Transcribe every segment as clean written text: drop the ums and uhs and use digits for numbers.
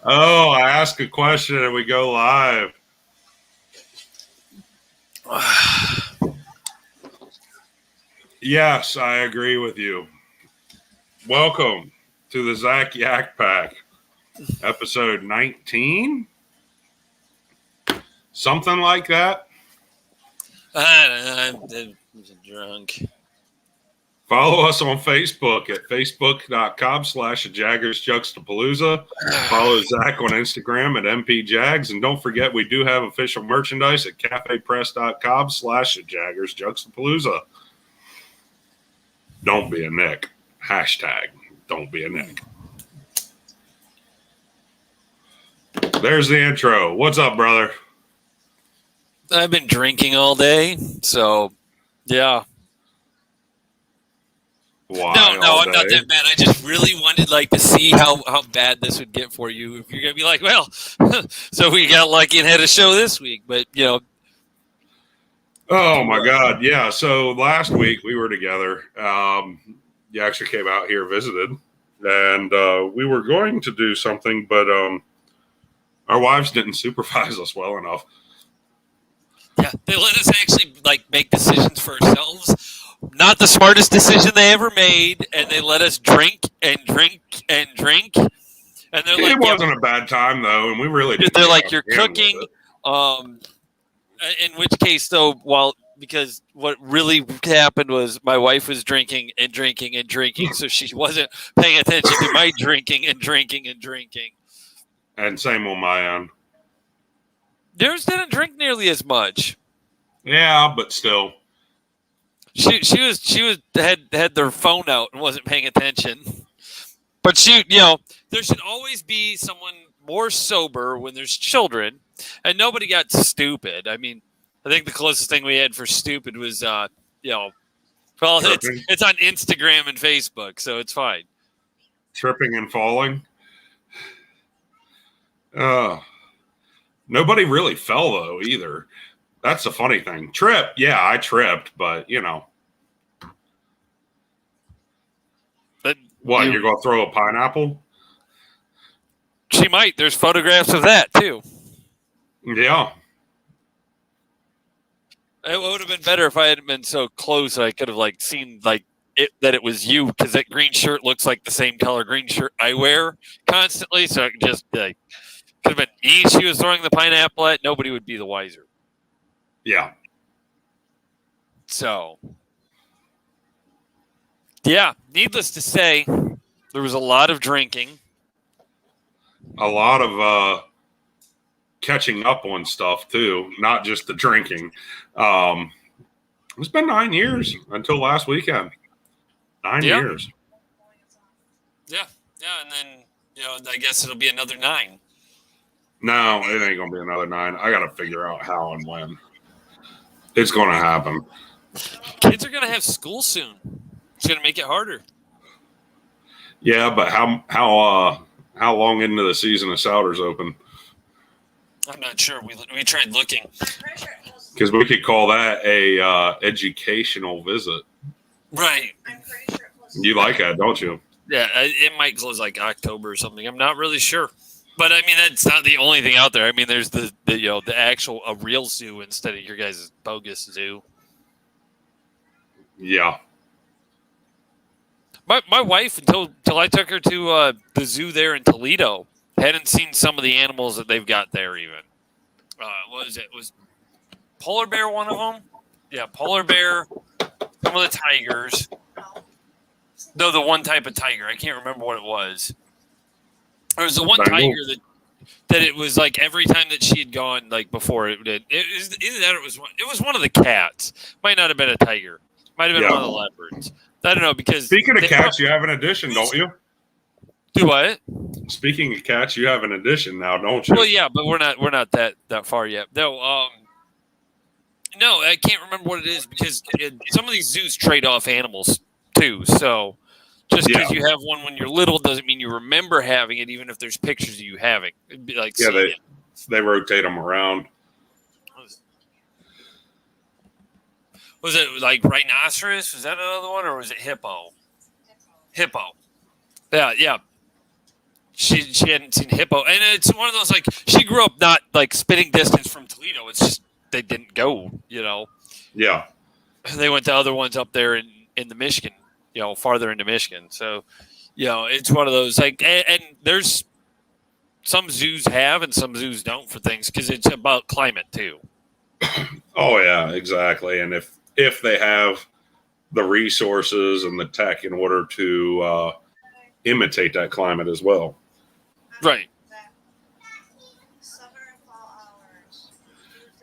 Oh, I ask a question and we go live. Yes, I agree with you. Welcome to the Zac Yak Pack, episode 19? Something like that. I'm drunk. Follow us on Facebook at facebook.com/Jaggers Juxtaplooza. Follow Zach on Instagram at MPJags. And don't forget, we do have official merchandise at cafepress.com/Jaggers Juxtaplooza. Don't be a Nick. Hashtag don't be a Nick. There's the intro. What's up, brother? I've been drinking all day, so yeah. Why No, I'm not that bad. I just really wanted to see how bad this would get for you. If you're gonna be like, well, so we got lucky and had a show this week, but Oh my God, yeah. So last week we were together. You actually came out here, visited, and we were going to do something, but our wives didn't supervise us well enough. Yeah, they let us actually make decisions for ourselves. Not the smartest decision they ever made, and they let us drink and drink and drink. And they're it wasn't a bad time though, and we really didn't. They're like, you're cooking. In which case, though, because what really happened was my wife was drinking and drinking and drinking, so she wasn't paying attention to my drinking and drinking and drinking. And same on my end. Theirs didn't drink nearly as much. Yeah, but still. She had their phone out and wasn't paying attention. But there should always be someone more sober when there's children, and nobody got stupid. I mean, I think the closest thing we had for stupid was well, it's on Instagram and Facebook, so it's fine. Tripping and falling. Nobody really fell though either. That's the funny thing. Yeah, I tripped, but But what? You're going to throw a pineapple? She might. There's photographs of that too. Yeah. It would have been better if I hadn't been so close. I could have seen that it was you, because that green shirt looks like the same color green shirt I wear constantly. So I could just could have been me she was throwing the pineapple at. Nobody would be the wiser. Yeah. So, yeah, needless to say, there was a lot of drinking. A lot of catching up on stuff, too. Not just the drinking. It's been 9 years until last weekend. 9 years. Yeah. And then, I guess it'll be another 9. No, it ain't going to be another 9. I got to figure out how and when. It's going to happen. Kids are going to have school soon. It's going to make it harder. Yeah, but how long into the season is Souders open? I'm not sure. We tried looking. Because we could call that a educational visit. Right. I'm pretty sure it closes. You like that, don't you? Yeah, it might close October or something. I'm not really sure. But I mean, that's not the only thing out there. I mean, there's the actual a real zoo instead of your guys' bogus zoo. Yeah. My wife, until I took her to the zoo there in Toledo, hadn't seen some of the animals that they've got there even. What was it? Was polar bear one of them? Yeah, polar bear. Some of the tigers. No, the one type of tiger. I can't remember what it was. There was the one tiger that it was every time that she had gone before it did. It was either that or it was one of the cats. Might not have been a tiger. Might have been one of the leopards. I don't know, because speaking of cats, you have an addition, don't you? Do what? Speaking of cats, you have an addition now, don't you? Well, yeah, but we're not that far yet. No, no, I can't remember what it is, because some of these zoos trade off animals too. So just because you have one when you're little doesn't mean you remember having it, even if there's pictures of you having. It'd be they rotate them around. Was it rhinoceros? Was that another one, or was it hippo? Hippo. Yeah. she hadn't seen hippo, and it's one of those like she grew up not like spitting distance from Toledo. It's just they didn't go, Yeah. They went to other ones up there in the Michigan, farther into Michigan. So, it's one of those like, and there's some zoos have and some zoos don't for things because it's about climate too. Oh yeah, exactly. And if they have the resources and the tech in order to imitate that climate as well. Right.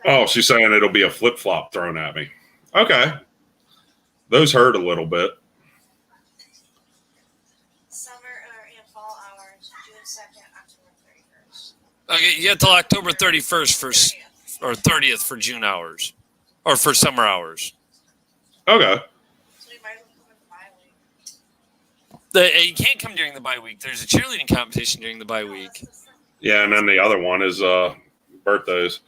Oh, she's saying it'll be a flip flop thrown at me. Okay. Those hurt a little bit. Summer or fall hours, June 2nd, October 31st. Okay, you got till October 31st or 30th for June hours, or for summer hours. Okay. So you might as well come in the bye week. You can't come during the bye week. There's a cheerleading competition during the bye week. Yeah, and then the other one is birthdays.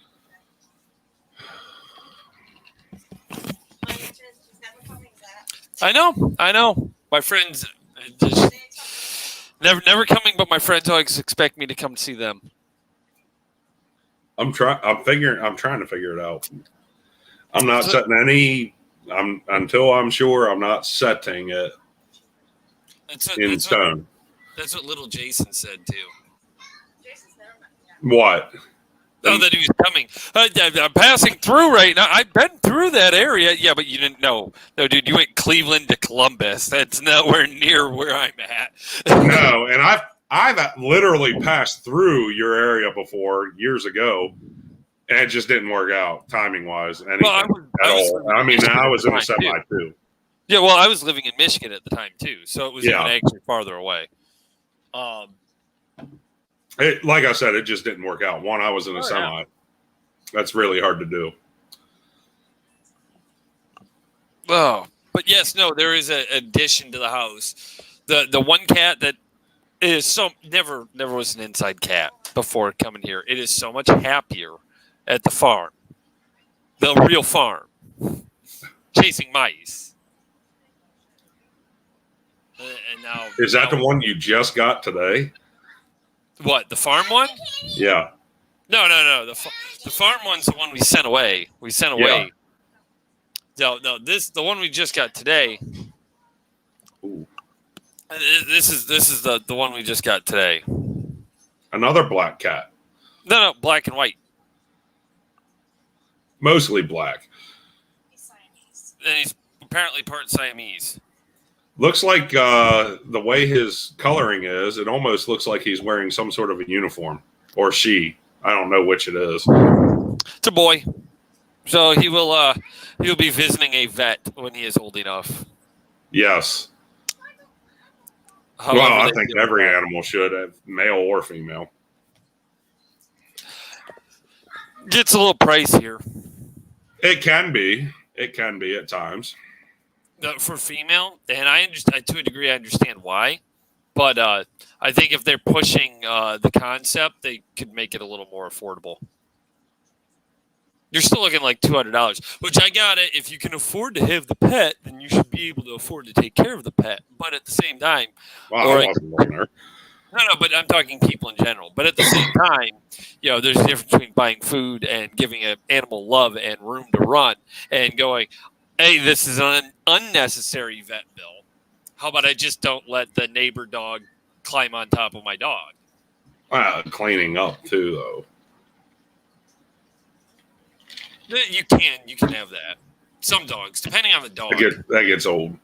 I know. My friends just never coming, but my friends always expect me to come see them. I'm trying to figure it out. I'm not setting any. Until I'm sure I'm not setting it in stone. That's what little Jason said too. Jason's never met. What? Oh, that he was coming. I'm passing through right now. I've been through that area. Yeah, but you didn't know. No, dude, you went Cleveland to Columbus. That's nowhere near where I'm at. No, and I've literally passed through your area before years ago, and it just didn't work out timing wise. I was in a semi too. Yeah, well, I was living in Michigan at the time too, so it was even actually farther away. Like I said, it just didn't work out. One, I was in a semi. Yeah. That's really hard to do. Oh, but yes, no, there is an addition to the house. The one cat that is never was an inside cat before coming here. It is so much happier at the farm, the real farm, chasing mice. And now is that the one you just got today? What, the farm one? Yeah. No. The farm one's the one we sent away. No, the one we just got today. Ooh. This is the one we just got today. Another black cat. No, black and white. Mostly black. He's Siamese. And he's apparently part Siamese. Looks like the way his coloring is, it almost looks like he's wearing some sort of a uniform. Or she. I don't know which it is. It's a boy. So he'll be visiting a vet when he is old enough. Yes. However, I think every animal should, male or female. Gets a little pricier. It can be at times. For female, and to a degree I understand why, but I think if they're pushing the concept, they could make it a little more affordable. You're still looking like $200, which I got it. If you can afford to have the pet, then you should be able to afford to take care of the pet. But at the same time, No, but I'm talking people in general. But at the same time, there's a difference between buying food and giving an animal love and room to run and going, hey, this is an unnecessary vet bill. How about I just don't let the neighbor dog climb on top of my dog? Cleaning up too, though. You can have that. Some dogs, depending on the dog. That gets old.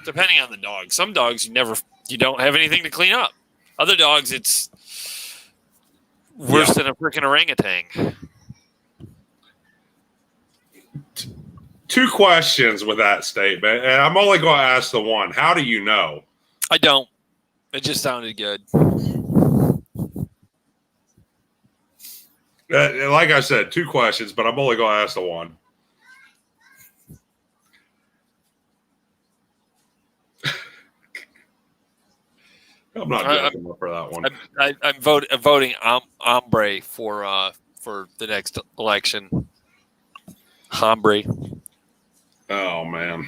Depending on the dog. Some dogs you don't have anything to clean up. Other dogs, it's worse than a freaking orangutan. Two questions with that statement, and I'm only going to ask the one. How do you know? I don't. It just sounded good. Like I said, two questions, but I'm only going to ask the one. I'm not judging for that one. I'm voting hombre for the next election. Hombre. Oh man.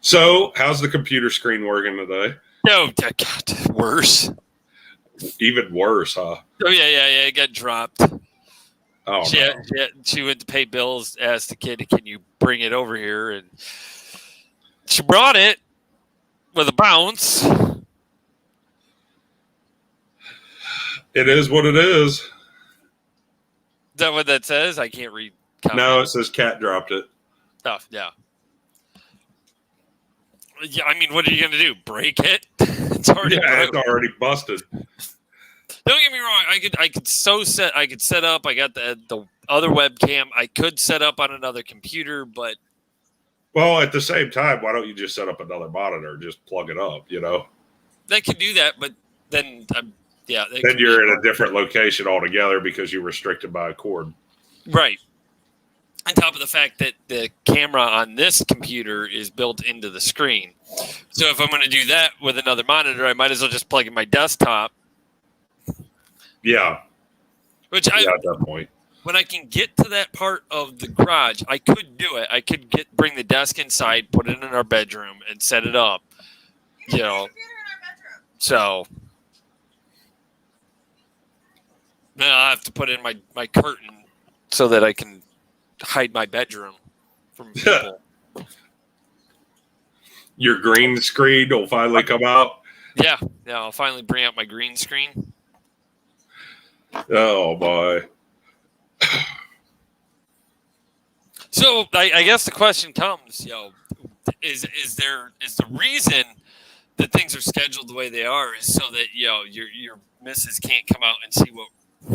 So, how's the computer screen working today? Oh, God, worse. Even worse, huh? Oh, yeah. It got dropped. Oh, no. She went to pay bills, asked the kid, can you bring it over here? And she brought it with a bounce. It is what it is. Is that what that says? I can't read comments. No, it says cat dropped it. Oh, yeah. Yeah, I mean, what are you going to do? Break it? It's already it's already busted. Don't get me wrong. I could set up. I got the other webcam. I could set up on another computer, but well, at the same time, why don't you just set up another monitor? Just plug it up, They can do that, but then then you're in a different location altogether because you're restricted by a cord. Right. On top of the fact that the camera on this computer is built into the screen, so if I'm going to do that with another monitor, I might as well just plug in my desktop. Yeah. At that point. When I can get to that part of the garage, I could do it. I could bring the desk inside, put it in our bedroom, and set it up. So then I'll have to put in my curtain so that I can hide my bedroom from people. Your green screen will finally come out. Yeah, I'll finally bring out my green screen. Oh boy. So I guess the question comes, is the reason that things are scheduled the way they are is so that your missus can't come out and see what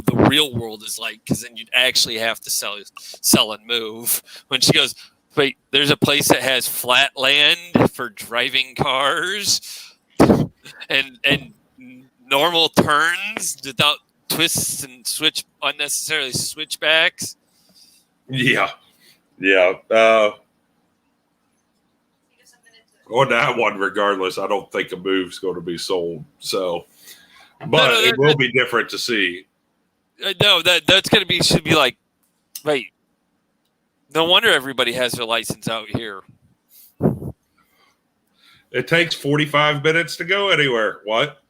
the real world is like, because then you'd actually have to sell and move. When she goes, wait, there's a place that has flat land for driving cars and normal turns without twists and unnecessarily switchbacks. Yeah. On that one, regardless, I don't think a move's going to be sold. So, but it will be different to see. No, that's going to be should be like, wait. No wonder everybody has their license out here. It takes 45 minutes to go anywhere. What?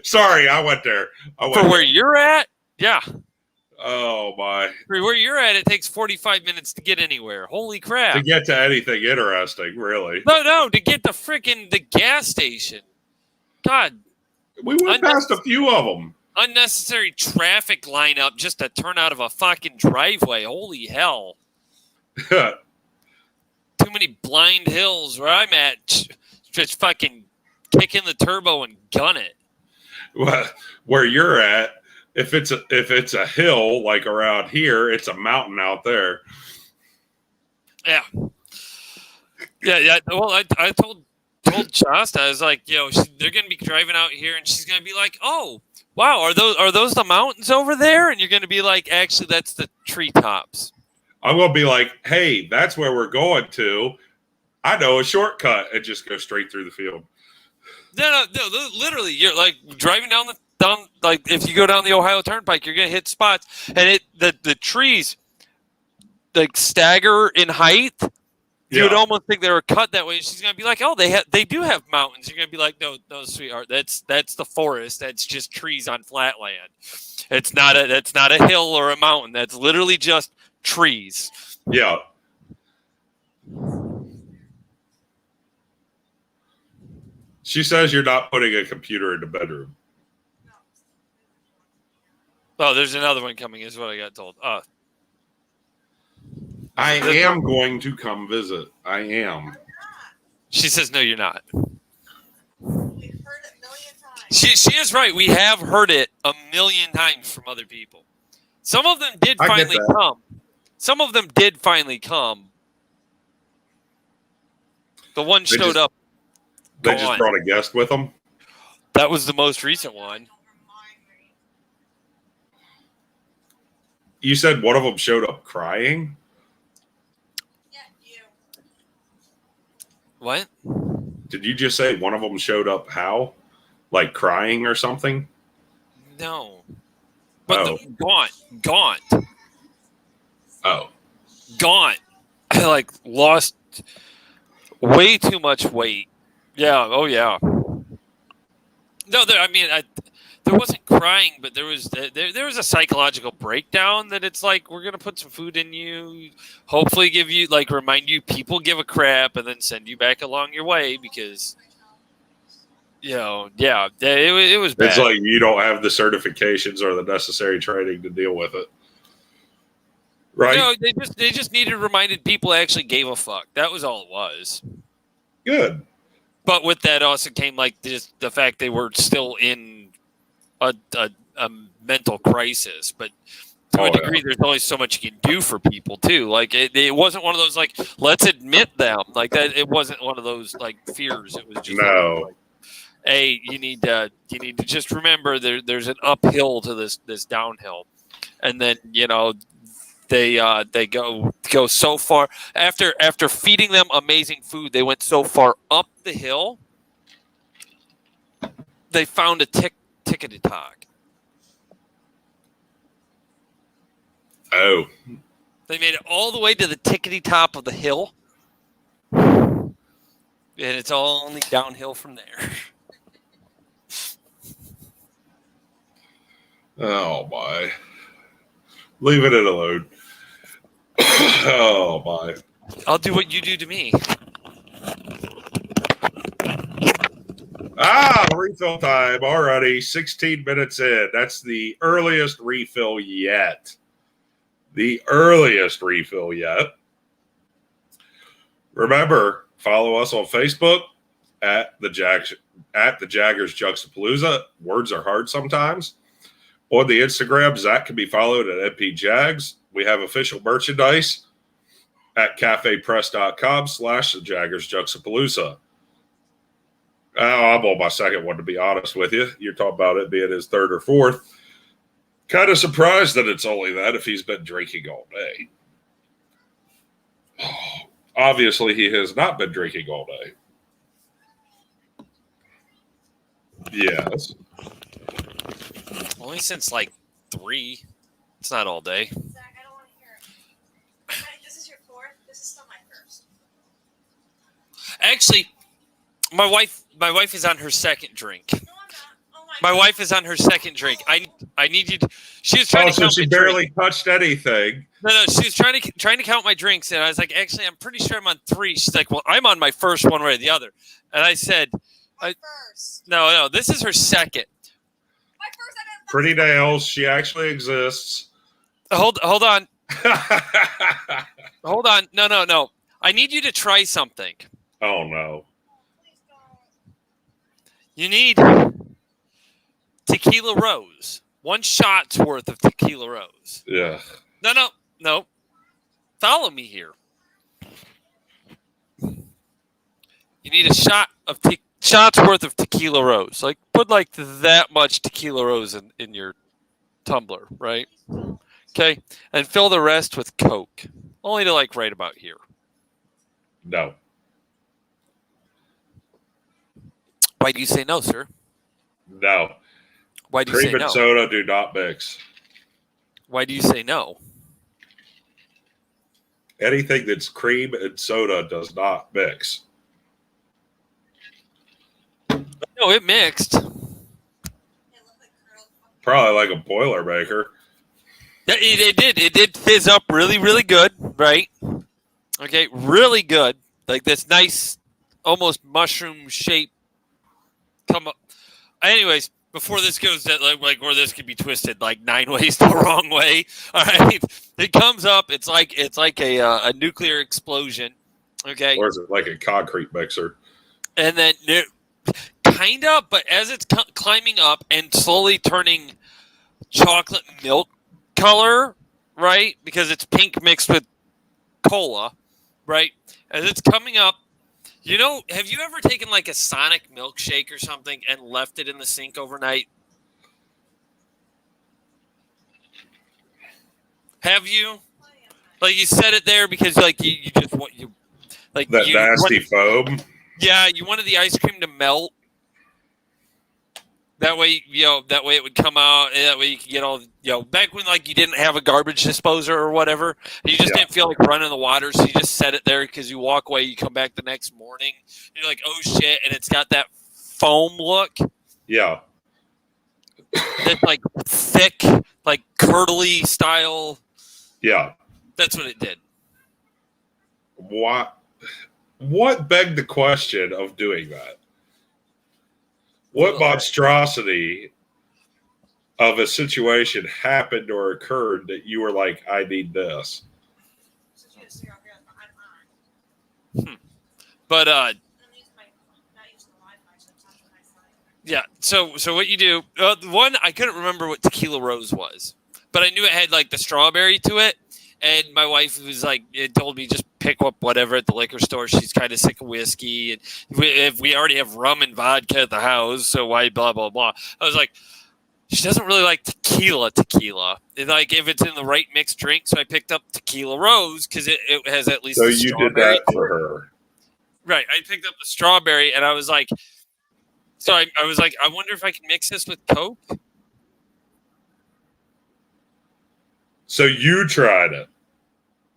Sorry, I went there. Where you're at? Yeah. Oh, my. Where you're at, it takes 45 minutes to get anywhere. Holy crap. To get to anything interesting, really. No, to get the gas station. God. We went past a few of them. Unnecessary traffic lineup just to turn out of a fucking driveway. Holy hell. Too many blind hills where I'm at. Just fucking kick in the turbo and gun it. Well, where you're at, if it's a hill like around here, it's a mountain out there. Yeah. Well, I told Shasta, I was like, they're gonna be driving out here, and she's gonna be like, oh, wow, are those the mountains over there? And you're gonna be like, actually, that's the treetops. I'm gonna be like, hey, that's where we're going to. I know a shortcut, and just go straight through the field. No, literally, you're like driving down like if you go down the Ohio Turnpike, you're gonna hit spots, and the trees like stagger in height. You would almost think they were cut that way. And she's gonna be like, "Oh, they do have mountains." You're gonna be like, "No, sweetheart, that's the forest. That's just trees on flat land. That's not a hill or a mountain. That's literally just trees." Yeah. She says you're not putting a computer in the bedroom. Oh, there's another one coming, is what I got told. I am going to come visit. I am. She says, no, you're not. We've heard it a million times. She is right. We have heard it a million times from other people. Some of them did finally come. Some of them did finally come. The one showed up. They just brought a guest with them? That was the most recent one. You said one of them showed up crying? Yeah, you. What? Did you just say one of them showed up how? Like crying or something? No. But gaunt. Oh. Gaunt. Like lost way too much weight. Yeah. Oh yeah. No, there wasn't crying, but there was a psychological breakdown that it's like we're gonna put some food in you, hopefully give you remind you people give a crap, and then send you back along your way because it was bad. It's like you don't have the certifications or the necessary training to deal with it, right? No, they just needed reminded people actually gave a fuck. That was all it was. Good. But with that also came the fact they were still in a mental crisis. But to a degree, there's only so much you can do for people too. Like it wasn't one of those let's admit them like that. It wasn't one of those fears. It was just no. Hey, you need to just remember there's an uphill to this downhill, and then they go so far after feeding them amazing food. They went so far up the hill. They found a tickety talk. Oh. They made it all the way to the tickety top of the hill, and it's all only downhill from there. Oh my! Leaving it alone. Oh my! I'll do what you do to me. Refill time already. 16 minutes in. That's the earliest refill yet. The earliest refill yet. Remember, follow us on Facebook at the Jaggers Juxtaplooza. Words are hard sometimes. On the Instagram, Zach can be followed at NPJags. We have official merchandise at cafepress.com/thejaggersjuxtaplooza. I'm on my second one, to be honest with you. You're talking about it being his third or fourth. Kind of surprised that it's only that if he's been drinking all day. Obviously, he has not been drinking all day. Yes. Only since 3. It's not all day. Zach, I don't want to hear it. This is your fourth. This is still my first. Actually, my wife is on her second drink. No, I'm not. Oh my My wife is on her second drink. I need you to. She was trying to So count she my barely drink. touched anything. No, she was trying to count my drinks, and I was like, actually, I'm pretty sure I'm on 3. She's like, well, I'm on my first one way or the other, and I said, My first. no, this is her second. My first. I didn't. Pretty nails. She actually exists. Hold on. Hold on. No. I need you to try something. Oh no. Please don't. You need tequila rose. 1 shot's worth of tequila rose. Yeah. No. Follow me here. You need a shot's worth of tequila rose. Put that much tequila rose in your tumbler, right? Okay. And fill the rest with Coke. Only to right about here. No. Why do you say no, sir? No. Why do you Cream say and no? soda do not mix. Why do you say no? Anything that's cream and soda does not mix. No, it mixed. It looked like curled. Probably like a Boilermaker. It did fizz up really, really good, right? Okay, really good. This nice, almost mushroom shape come up. Anyways, before this goes that where this could be twisted 9 ways the wrong way. All right, it comes up. It's like a nuclear explosion. Okay, Or is it like a concrete mixer? and then kind of, but as it's climbing up and slowly turning chocolate milk color, right? Because it's pink mixed with cola, right? As it's coming up, have you ever taken a Sonic milkshake or something and left it in the sink overnight? Have you? You set it there because you just want That nasty foam. Yeah, you wanted the ice cream to melt. That way, that way it would come out, and that way you could get all, back when like you didn't have a garbage disposer or whatever, and you just didn't feel like running the water, so you just set it there because you walk away, you come back the next morning, and you're like, oh shit, and it's got that foam look. Yeah. That's like thick, like curdly style. Yeah. That's what it did. What begged the question of doing that? What monstrosity of a situation happened or occurred that you were like, I need this? But yeah. So what you do? One, I couldn't remember what Tequila Rose was, but I knew it had like the strawberry to it. And my wife was like, it told me just pick up whatever at the liquor store. She's kind of sick of whiskey, and if we already have rum and vodka at the house, so why blah blah blah. I was like, she doesn't really like tequila. And like if it's in the right mixed drink, so I picked up Tequila Rose because it has at least. So you did that for her, right? I picked up the strawberry, and I was like, so I was like, I wonder if I can mix this with Coke. So you tried it.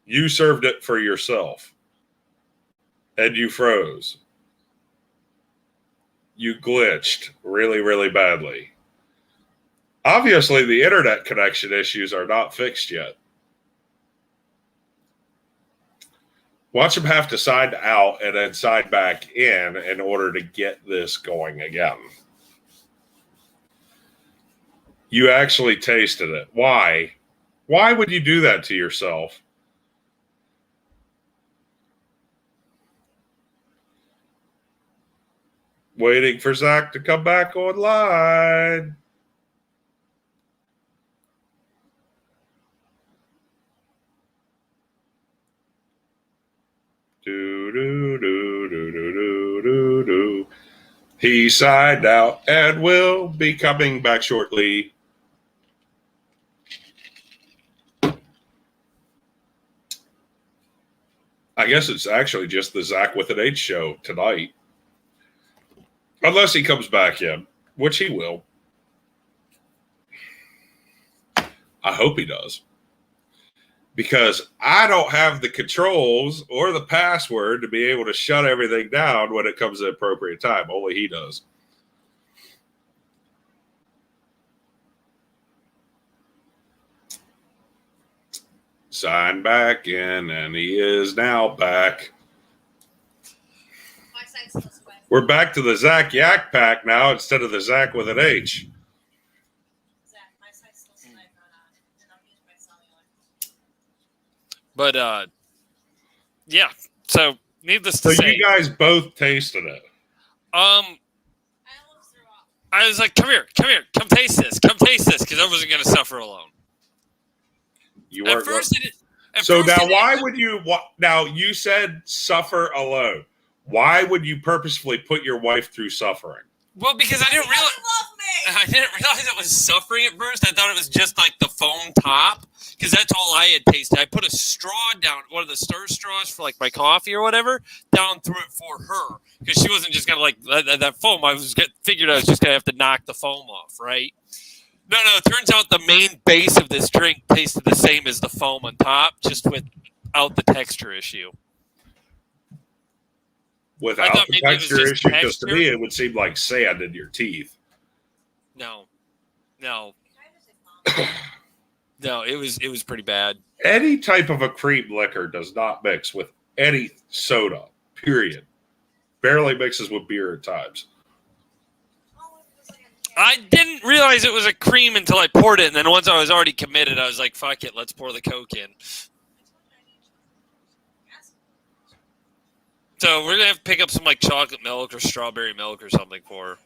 You served it for yourself. And you froze. You glitched really, really badly. Obviously, the internet connection issues are not fixed yet. Watch them have to sign out and then sign back in order to get this going again. You actually tasted it. Why? Why would you do that to yourself? Waiting for Zach to come back online. Do. He signed out and will be coming back shortly. I guess it's actually just the Zach with an H show tonight. Unless he comes back in, which he will. I hope he does. Because I don't have the controls or the password to be able to shut everything down when it comes to the appropriate time. Only he does. Sign back in, and he is now back. We're back to the Zac Yak Pack now instead of the Zac with an H. But yeah. So needless to say, you guys both tasted it. I was like, come here, come taste this, because I wasn't going to suffer alone. You weren't. So now, why would you? Now you said suffer alone. Why would you purposefully put your wife through suffering? Well, because I didn't realize it was suffering at first. I thought it was just like the foam top, because that's all I had tasted. I put a straw down, one of the stir straws for like my coffee or whatever, down through it for her, because she wasn't just gonna like that foam. Figured I was just gonna have to knock the foam off, right? No. It turns out the main base of this drink tasted the same as the foam on top, just without the texture issue. Without the texture issue, because to me it would seem like sand in your teeth. No, it was pretty bad. Any type of a cream liquor does not mix with any soda. Period. Barely mixes with beer at times. I didn't realize it was a cream until I poured it, and then once I was already committed, I was like, "Fuck it, let's pour the Coke in." So we're gonna have to pick up some like chocolate milk or strawberry milk or something for her.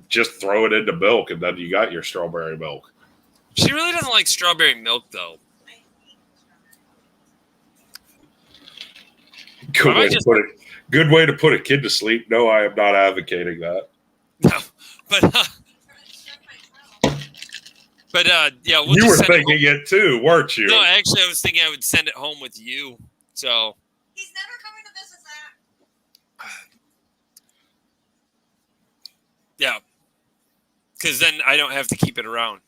Just throw it into milk, and then you got your strawberry milk. She really doesn't like strawberry milk, though. Good way to put a kid to sleep. No, I am not advocating that. No, but yeah, we'll you were just thinking it too, weren't you? No, actually, I was thinking I would send it home with you. So he's never coming to visit Zach. Yeah. because then I don't have to keep it around.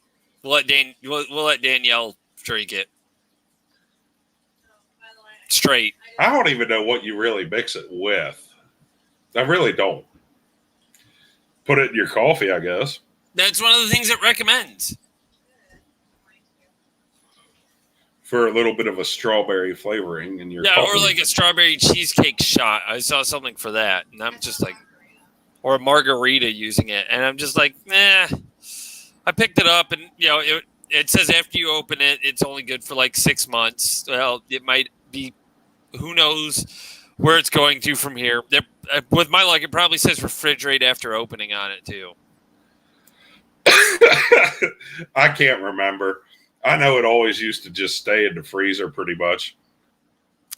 We'll let Danielle drink it By the way, straight. I don't even know what you really mix it with. I really don't. Put it in your coffee, I guess. That's one of the things it recommends. For a little bit of a strawberry flavoring in your Yeah, coffee. or like a strawberry cheesecake shot. I saw something for that, and I'm just like, or a margarita using it, and I'm just like, nah. I picked it up, and it says after you open it, it's only good for like 6 months. Well, it might be, who knows where it's going to from here. With my luck, it probably says refrigerate after opening on it too. I can't remember. I know it always used to just stay in the freezer pretty much.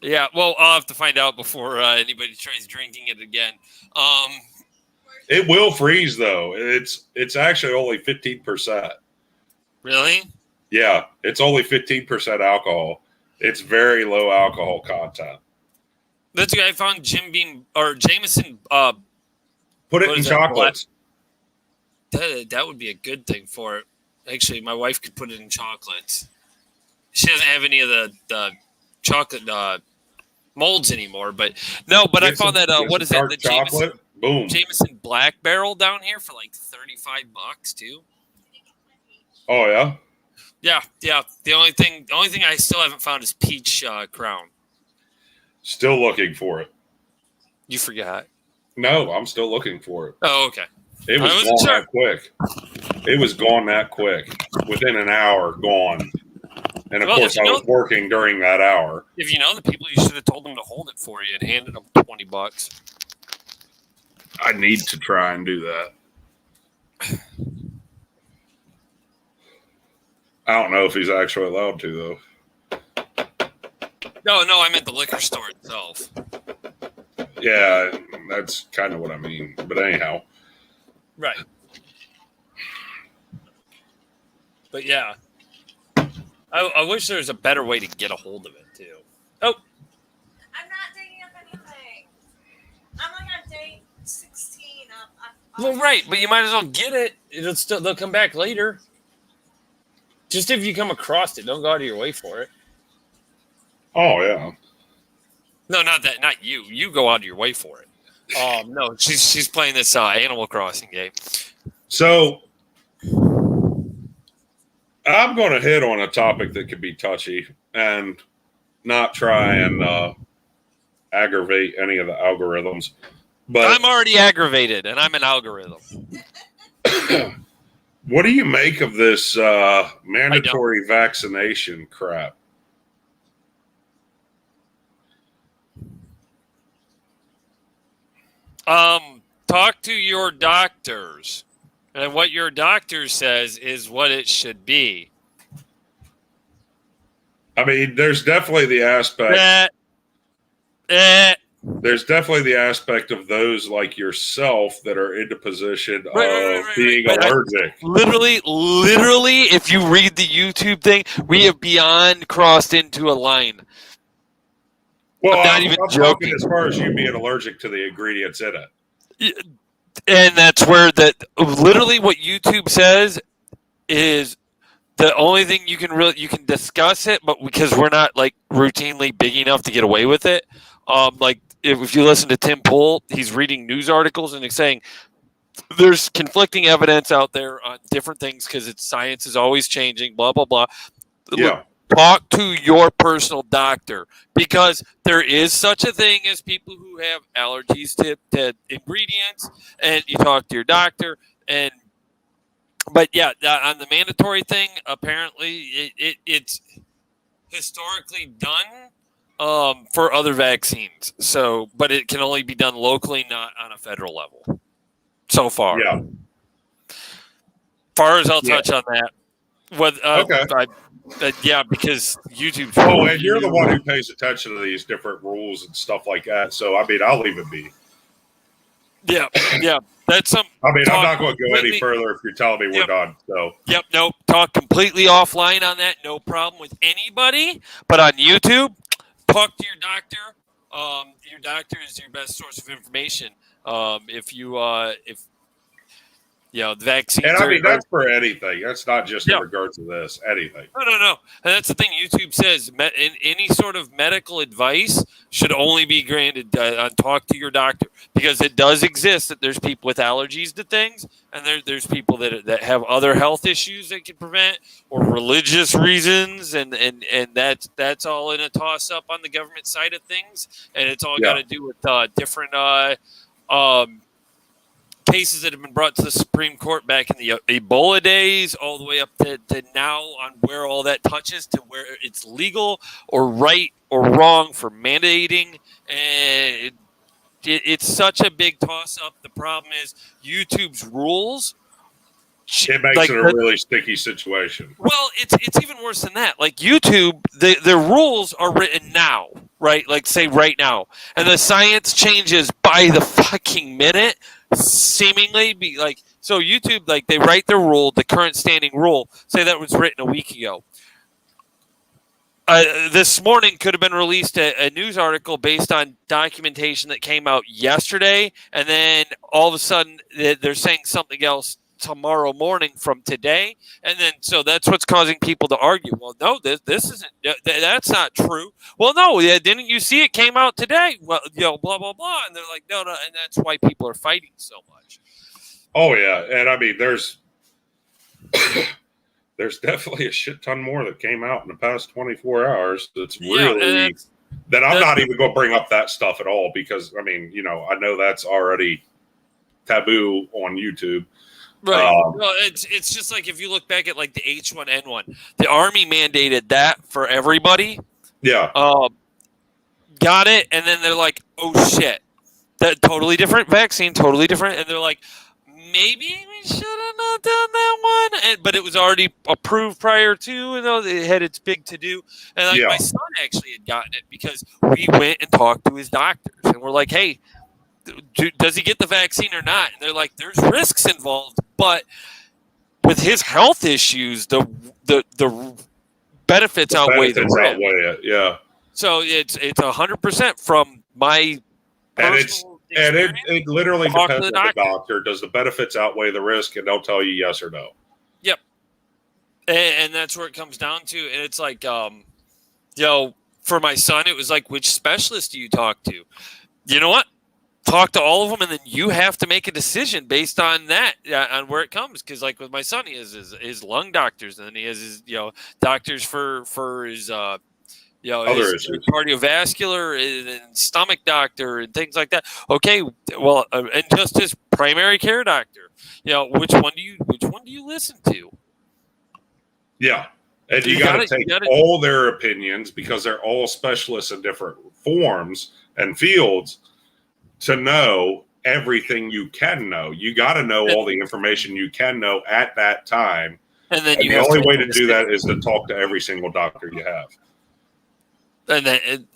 Yeah, well, I'll have to find out before anybody tries drinking it again. It will freeze though. It's actually only 15%. Really? Yeah, it's only 15% alcohol. It's very low alcohol content. That's good. I found Jim Beam or Jameson. Put it What in is that, chocolates. That would be a good thing for it. Actually, my wife could put it in chocolates. She doesn't have any of the chocolate molds anymore, but I found that what is it? The chocolate. Boom. Jameson Black Barrel down here for like $35 too. Oh yeah. Yeah. The only thing I still haven't found is peach crown. Still looking for it. You forgot? No, I'm still looking for it. Oh, okay. It was gone that quick. It was gone that quick. Within an hour, gone. And of course, I was working during that hour. If you know the people, you should have told them to hold it for you and handed them $20. I need to try and do that. I don't know if he's actually allowed to, though. No, I meant the liquor store itself. Yeah, that's kind of what I mean. But anyhow. Right. But yeah. I wish there was a better way to get a hold of it, too. Oh. I'm not digging up anything. I'm like on day 16. Well, right, but you might as well get it. They'll come back later. Just if you come across it, don't go out of your way for it. Oh yeah. No, not that. Not you. You go out of your way for it. No, she's playing this Animal Crossing game. So I'm going to hit on a topic that could be touchy and not try and aggravate any of the algorithms. But I'm already aggravated, and I'm an algorithm. What do you make of this mandatory vaccination crap? Talk to your doctors. And what your doctor says is what it should be. I mean, there's definitely the aspect. There's definitely the aspect of those like yourself that are in the position of being allergic. Literally, if you read the YouTube thing, we have beyond crossed into a line. Well, I'm not even joking. As far as you being allergic to the ingredients in it. And that's where literally what YouTube says is the only thing you can discuss it, but because we're not like routinely big enough to get away with it. Like if you listen to Tim Pool, he's reading news articles and he's saying there's conflicting evidence out there on different things because science is always changing, blah, blah, blah. Yeah. Talk to your personal doctor because there is such a thing as people who have allergies to ingredients, and you talk to your doctor. But yeah, on the mandatory thing, apparently it's historically done for other vaccines. So, but it can only be done locally, not on a federal level. So far, yeah. Far as I'll touch on that. Okay. Yeah, because YouTube. Oh, and you're the one who pays attention to these different rules and stuff like that. So, I mean, I'll leave it be. Yeah. That's some. I mean, I'm not going to go any further if you're telling me we're done. So. Yep. Nope. Talk completely offline on that. No problem with anybody. But on YouTube, talk to your doctor. Your doctor is your best source of information. If The vaccines And I are, mean, that's for anything. That's not just in Yeah. regards to this. Anything. No. And that's the thing. YouTube says in any sort of medical advice should only be granted on talk to your doctor, because it does exist that there's people with allergies to things, and there's people that have other health issues that can prevent, or religious reasons, and that's all in a toss up on the government side of things, and it's all got to do with different cases that have been brought to the Supreme Court back in the Ebola days, all the way up to now, on where all that touches to where it's legal or right or wrong for mandating. And it's such a big toss up. The problem is YouTube's rules. It makes it a really sticky situation. Well, it's even worse than that. Like YouTube, the rules are written now, right? Like, say right now, and the science changes by the fucking minute, seemingly. So YouTube, like, they write their rule, the current standing rule, say that was written a week ago. This morning could have been released a news article based on documentation that came out yesterday, and then all of a sudden they're saying something else tomorrow morning from today, and then so that's what's causing people to argue. Well, no, this isn't. That's not true. Well, no, didn't you see it came out today? Well, blah blah blah, and they're like, no, and that's why people are fighting so much. Oh yeah, and I mean, there's definitely a shit ton more that came out in the past 24 hours. That's really that I'm not even going to bring up that stuff at all, because I mean, I know that's already taboo on YouTube. Right. Well, it's just like if you look back at like the H1N1, the Army mandated that for everybody. Yeah. Got it, and then they're like, "Oh shit, that totally different vaccine, totally different," and they're like, "Maybe we should have not done that one," but it was already approved prior to, it had its big to do. And my son actually had gotten it because we went and talked to his doctors, and we're like, "Hey, does he get the vaccine or not?" And they're like, "There's risks involved, but with his health issues, the benefits outweigh the risk." Outweigh it, yeah. So it's 100% from my personal experience. And it literally depends on the doctor. Does the benefits outweigh the risk? And they'll tell you yes or no. Yep. And that's where it comes down to. And it's like, for my son, it was like, which specialist do you talk to? You know what? Talk to all of them, and then you have to make a decision based on that, on where it comes. Because, like with my son, he has his lung doctors, and then he has his doctors for his other his cardiovascular and stomach doctor and things like that. Okay, well, and just his primary care doctor. Which one do you listen to? Yeah. And you got to take all their opinions, because they're all specialists in different forms and fields, to know everything you can know. You got to know all the information you can know at that time. And then the only way to do that is to talk to every single doctor you have. And then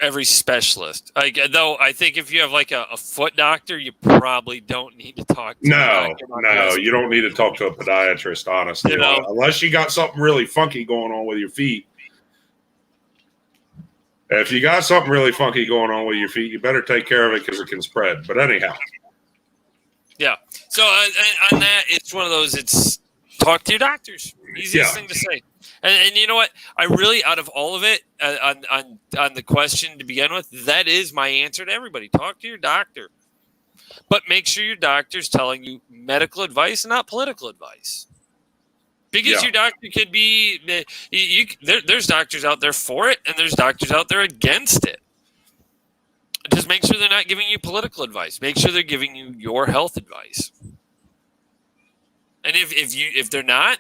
every specialist. Though I think if you have like a foot doctor, you probably don't need to talk to No, you don't need to talk to a podiatrist, honestly. Unless you got something really funky going on with your feet. If you got something really funky going on with your feet, you better take care of it, because it can spread. But anyhow. Yeah. So on that, it's one of those, it's talk to your doctors. Easiest thing to say. And you know what? I really, out of all of it, on the question to begin with, that is my answer to everybody. Talk to your doctor. But make sure your doctor's telling you medical advice and not political advice. Because your doctor could be, there's doctors out there for it, and there's doctors out there against it. Just make sure they're not giving you political advice. Make sure they're giving you your health advice. And if they're not,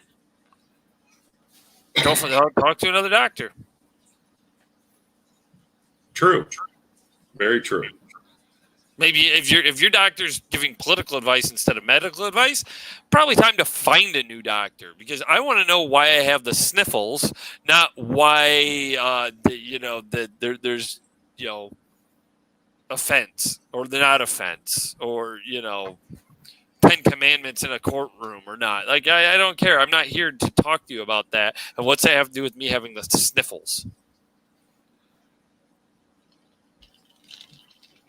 talk to another doctor. True. Very true. Maybe if your doctor's giving political advice instead of medical advice, probably time to find a new doctor, because I want to know why I have the sniffles, not why there's offense or they're not offense, or 10 commandments in a courtroom or not. Like I don't care. I'm not here to talk to you about that. And what's that have to do with me having the sniffles?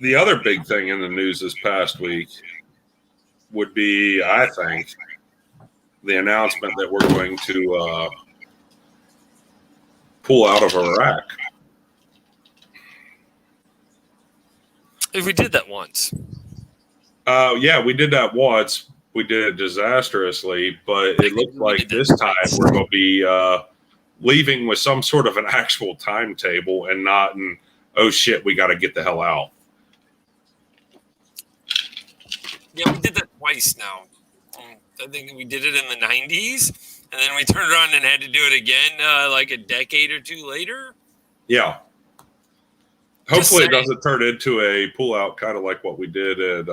The other big thing in the news this past week would be, I think, the announcement that we're going to pull out of Iraq. If we did that once. Yeah, we did that once. We did it disastrously, but it looks like this time we're going to be leaving with some sort of an actual timetable and not in, oh shit, we got to get the hell out. Yeah, we did that twice now. I think we did it in the 90s, and then we turned around and had to do it again like a decade or two later. Yeah. Hopefully it doesn't turn into a pullout kind of like what we did at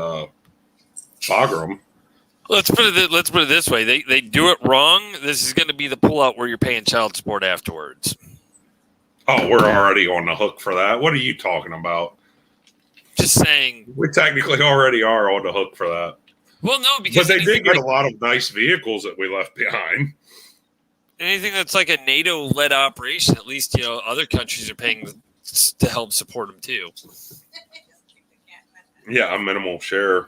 Bagram. Let's put it this way. They do it wrong. This is going to be the pullout where you're paying child support afterwards. Oh, we're already on the hook for that. What are you talking about? Just saying. We technically already are on the hook for that. Well, no, because but they did get a lot of nice vehicles that we left behind. Anything that's like a NATO-led operation, at least other countries are paying to help support them too. Yeah, a minimal share.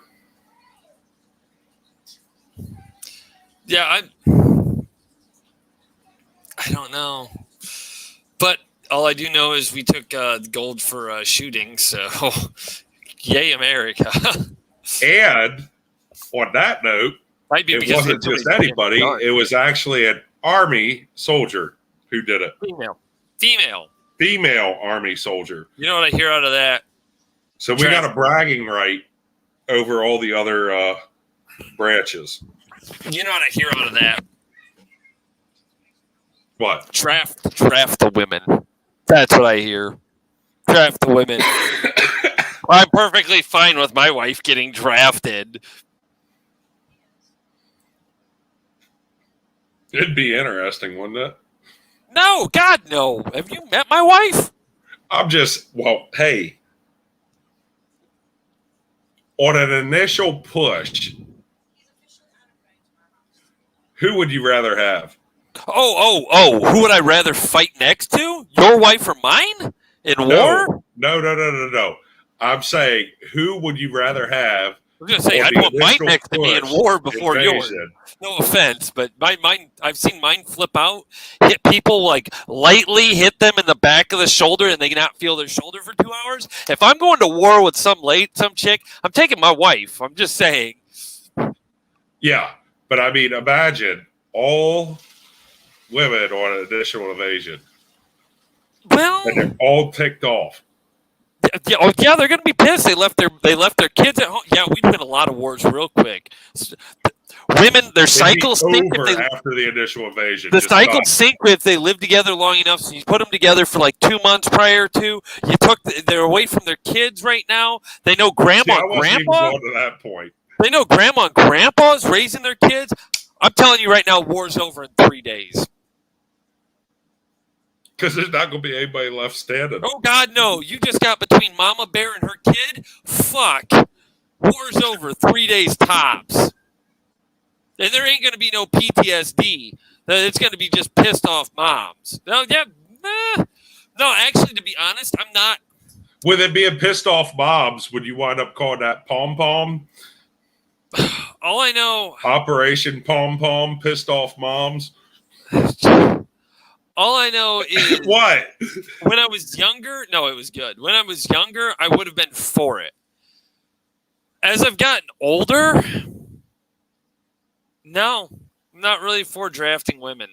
Yeah, I don't know, but all I do know is we took gold for shooting. So, yay, America! And on that note, it wasn't just anybody; it was actually an Army soldier who did it. Female Army soldier. You know what I hear out of that? So we got a bragging right over all the other branches. You know what I hear out of that? What? Draft the women. That's what I hear. Draft the women. I'm perfectly fine with my wife getting drafted. It'd be interesting, wouldn't it? No, God, no. Have you met my wife? Hey. On an initial push, who would you rather have? Oh. Who would I rather fight next to? Your wife or mine? In war? No. I'm saying, who would you rather have? I was going to say, I'd want mine next to me in war before yours. No offense, but mine, I've seen mine flip out, hit people, like lightly hit them in the back of the shoulder, and they cannot feel their shoulder for 2 hours. If I'm going to war with some chick, I'm taking my wife. I'm just saying. Yeah, but I mean, imagine all women on an additional invasion. Well, and they're all ticked off. Yeah, they're going to be pissed. They left their kids at home. Yeah, we'd win a lot of wars real quick. Women, their cycles sink after the initial invasion. The cycles sink if they live together long enough. So you put them together for like 2 months prior to. They're away from their kids right now. They know grandma and grandpa. To that point. They know grandma and grandpa's raising their kids. I'm telling you right now, war's over in 3 days. Because there's not going to be anybody left standing. Oh, God, no. You just got between Mama Bear and her kid? Fuck. War's over 3 days tops. And there ain't going to be no PTSD. It's going to be just pissed off moms. No, actually, to be honest, I'm not. With it being pissed off moms, would you wind up calling that pom-pom? All I know. Operation Pom-Pom, pissed off moms? All I know is what? When I was younger, no, it was good. When I was younger, I would have been for it. As I've gotten older, no, I'm not really for drafting women.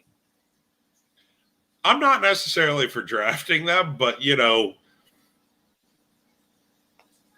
I'm not necessarily for drafting them, but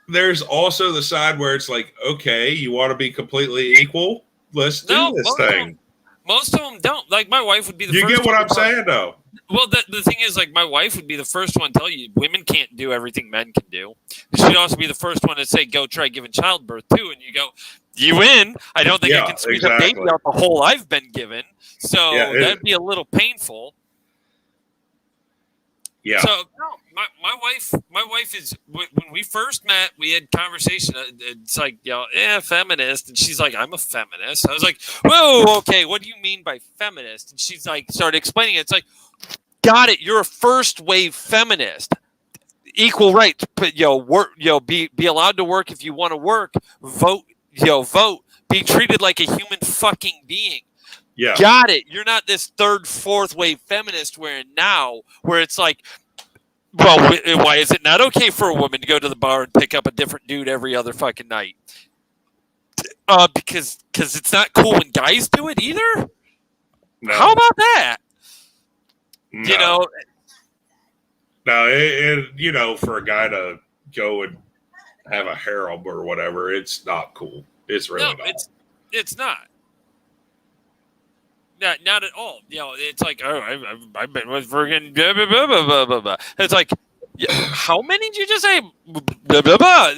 there's also the side where it's like, okay, you want to be completely equal? Let's do this thing. Most of them don't. Like, my wife would be the first. You get what I'm saying, though? Well, the thing is, like, my wife would be the first one to tell you women can't do everything men can do. She'd also be the first one to say, go try giving childbirth, too. And you go, you win. I don't think I can squeeze a baby out the hole I've been given. So that'd be a little painful. Yeah. So, no, my wife is, when we first met, we had conversation. It's like, feminist. And she's like, I'm a feminist. I was like, whoa, okay, what do you mean by feminist? And she's like, started explaining it. It's like, got it. You're a first wave feminist. Equal rights. But, work, be allowed to work if you want to work. Vote, be treated like a human fucking being. Yeah. Got it. You're not this third, fourth wave feminist where it's like, well, why is it not okay for a woman to go to the bar and pick up a different dude every other fucking night? Because it's not cool when guys do it either. No. How about that? No. You know. No, for a guy to go and have a harem or whatever, it's not cool. It's really not. It's not. Not at all. It's like, I've been with friggin' blah, blah, blah, blah, blah, blah. It's like, how many did you just say? Blah, blah, blah.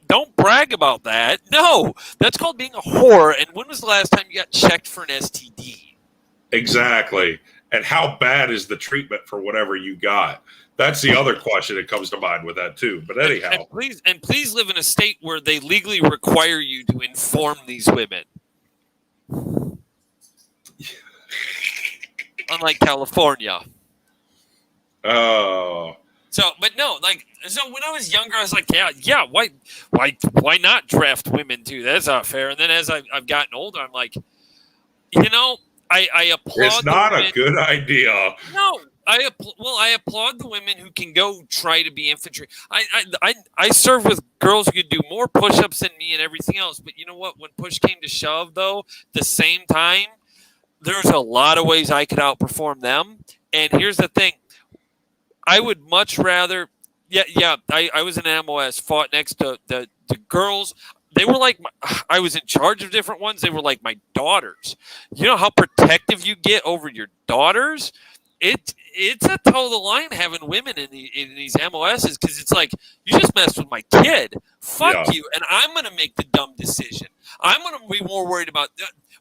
Don't brag about that. No, that's called being a whore. And when was the last time you got checked for an STD? Exactly. And how bad is the treatment for whatever you got? That's the other question that comes to mind with that too. But anyhow, and please live in a state where they legally require you to inform these women. Unlike California. Oh. So when I was younger, I was like, yeah, why not draft women too? That's not fair. And then as I've gotten older, I'm like, I applaud. It's not a good idea. No, I applaud the women who can go try to be infantry. I serve with girls who could do more push-ups than me and everything else. But you know what? When push came to shove, though, the same time, there's a lot of ways I could outperform them. And here's the thing. I would much rather I was in MOS, fought next to the girls. They were like I was in charge of different ones. They were like my daughters. You know how protective you get over your daughters? It's a total line having women in these MOSs because it's like you just messed with my kid. Fuck you, and I'm gonna make the dumb decision. I'm gonna be more worried about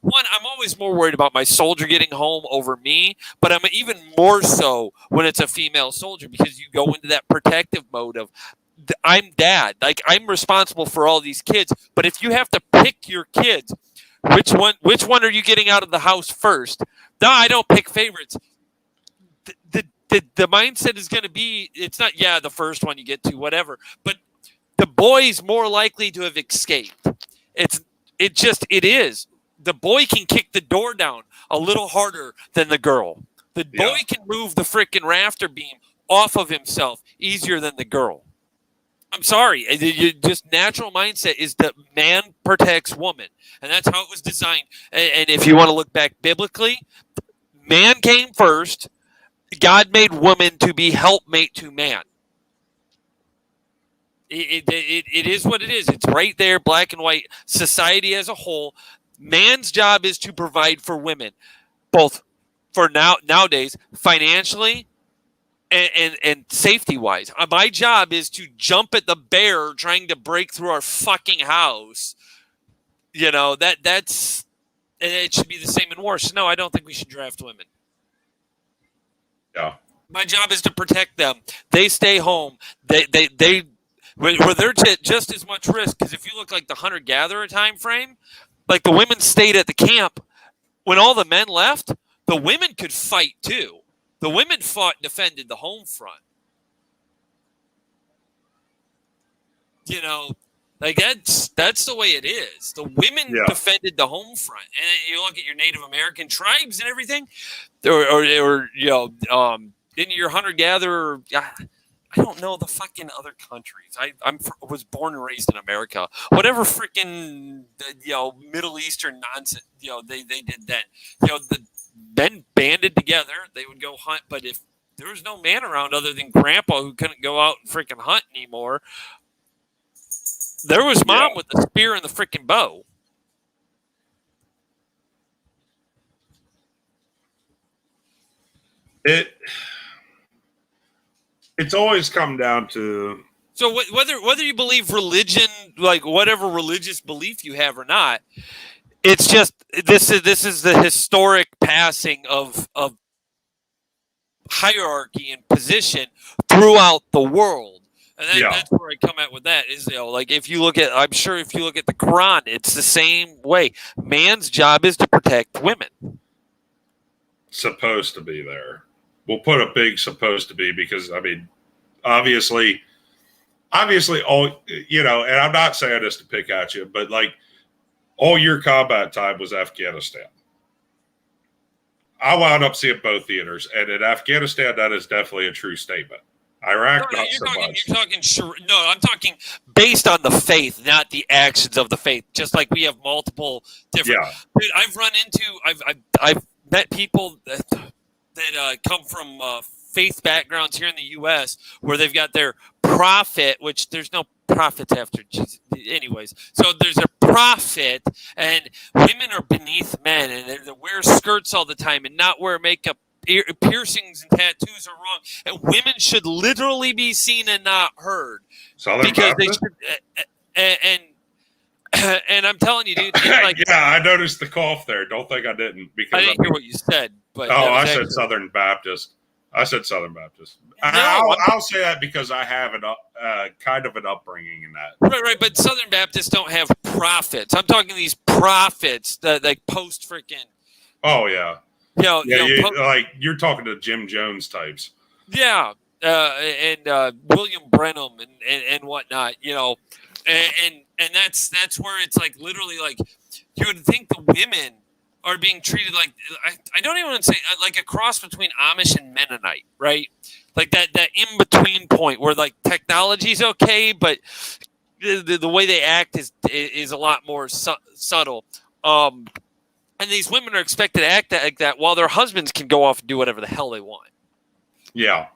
one. I'm always more worried about my soldier getting home over me, but I'm even more so when it's a female soldier because you go into that protective mode of I'm dad, like I'm responsible for all these kids. But if you have to pick your kids, which one are you getting out of the house first? No, I don't pick favorites. The mindset is going to be it's not the first one you get to whatever, but the boy's more likely to have escaped. It is. The boy can kick the door down a little harder than the girl. The boy can move the freaking rafter beam off of himself easier than the girl. I'm sorry. Just natural mindset is that man protects woman, and that's how it was designed. And if you want to look back biblically, man came first. God made woman to be helpmate to man. It is what it is. It's right there, black and white. Society as a whole, man's job is to provide for women, both for nowadays financially and safety wise. My job is to jump at the bear trying to break through our fucking house. That's and it should be the same in war. So no, I don't think we should draft women. Yeah. My job is to protect them. They stay home. They're just as much risk because if you look like the hunter-gatherer time frame, like the women stayed at the camp when all the men left, the women could fight too. The women fought and defended the home front. Like that's the way it is. The women defended the home front, and you look at your Native American tribes and everything, or in your hunter-gatherer. I don't know the fucking other countries. I was born and raised in America. Whatever freaking Middle Eastern nonsense they did then. The men banded together. They would go hunt, but if there was no man around other than Grandpa who couldn't go out and freaking hunt anymore. There was Mom with the spear and the freaking bow. It's always come down to whether you believe religion, like whatever religious belief you have or not, it's just this is the historic passing of hierarchy and position throughout the world. And that's where I come at with that is, like if you look at the Quran, it's the same way. Man's job is to protect women. Supposed to be there. We'll put a big supposed to be because, I mean, obviously, all, and I'm not saying this to pick at you, but like All year combat time was Afghanistan. I wound up seeing both theaters, and in Afghanistan, that is definitely a true statement. Iraq, not so much. No, I'm talking based on the faith, not the actions of the faith. Just like we have multiple different. Yeah. Dude, I've met people that come from faith backgrounds here in the U.S. where they've got their prophet, which there's no prophets after Jesus. Anyways, so there's a prophet, and women are beneath men, and they wear skirts all the time and not wear makeup. Piercings and tattoos are wrong, and women should literally be seen and not heard. Southern because Baptist? they should, and I'm telling you, dude. Like, yeah, I noticed the cough there. Don't think I didn't. Because I didn't hear what you said, but I said Southern Baptist. I said Southern Baptist. No, I'll say that because I have kind of an upbringing in that. Right. But Southern Baptists don't have prophets. I'm talking these prophets that like post freaking. Oh yeah. You're talking to Jim Jones types. Yeah, and William Brenham and whatnot. And that's where it's like literally like you would think the women are being treated like I don't even want to say like a cross between Amish and Mennonite, right? Like that in between point where like technology's okay, but the way they act is a lot more subtle. And these women are expected to act like that while their husbands can go off and do whatever the hell they want. Yeah.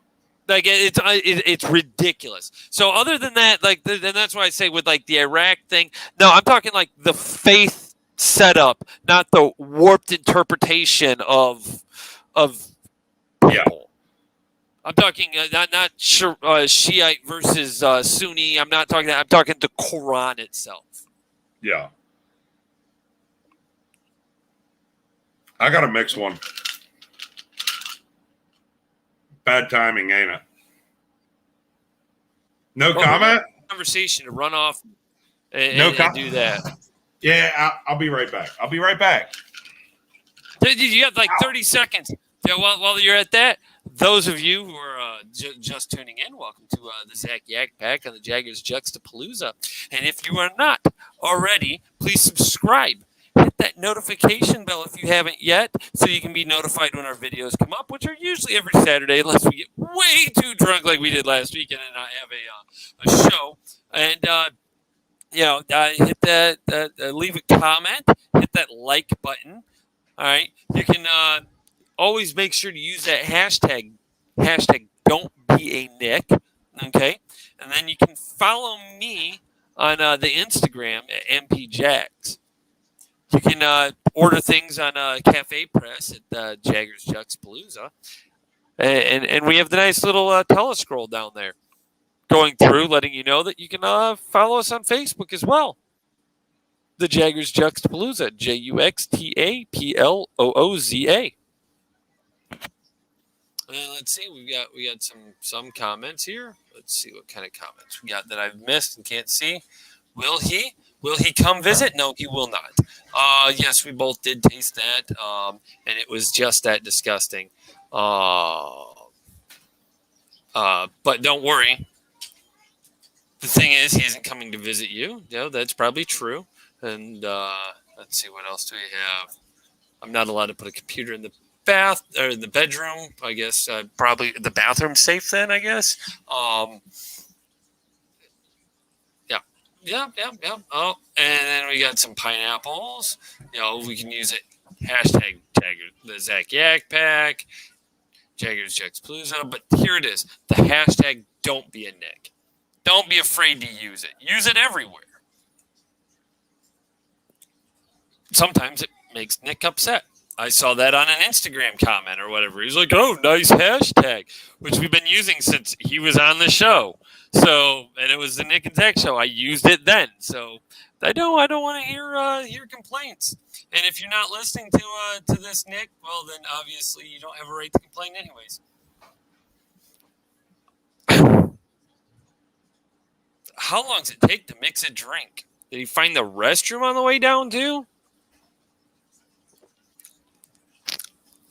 Like it's ridiculous. So other than that, like, and that's why I say with like the Iraq thing, no, I'm talking like the faith setup, not the warped interpretation of people. Yeah. I'm talking not Shiite versus Sunni. I'm not talking that. I'm talking the Quran itself. Yeah. I got a mixed one. Bad timing, ain't it? No comment? Conversation to run off and do that. Yeah, I'll be right back. You have like 30 seconds. Yeah, while you're at that, those of you who are just tuning in, welcome to the Zac Yak Pack on the Jaggers Juxtaplooza. And if you are not already, please subscribe. Hit that notification bell if you haven't yet, so you can be notified when our videos come up, which are usually every Saturday, unless we get way too drunk like we did last weekend and not have a show. And hit that, leave a comment, hit that like button. All right, you can always make sure to use that hashtag Don't Be a Nick. Okay, and then you can follow me on the Instagram at MPJags. You can order things on Cafe Press at Jaggers Juxtaplooza. And we have the nice little telescroll down there going through, letting you know that you can follow us on Facebook as well. The Jaggers Juxtaplooza, Juxtaplooza. Let's see, we got some comments here. Let's see what kind of comments we got that I've missed and can't see. Will he come visit? No, he will not. Yes, we both did taste that, and it was just that disgusting. But don't worry. The thing is, he isn't coming to visit you. No, that's probably true. And let's see, what else do we have? I'm not allowed to put a computer in the bedroom. I guess probably the bathroom's safe then, I guess. Yeah. Oh, and then we got some pineapples. We can use it. Hashtag the Zac Yak Pack, Jaggers Juxtaplooza. But here it is. The hashtag Don't Be a Nick. Don't be afraid to use it. Use it everywhere. Sometimes it makes Nick upset. I saw that on an Instagram comment or whatever. He's like, "Oh, nice hashtag," which we've been using since he was on the show. So, and it was the Nick and Zach show. I used it then. So, I don't want to hear complaints. And if you're not listening to this, Nick, well, then obviously you don't have a right to complain, anyways. How long does it take to mix a drink? Did he find the restroom on the way down too?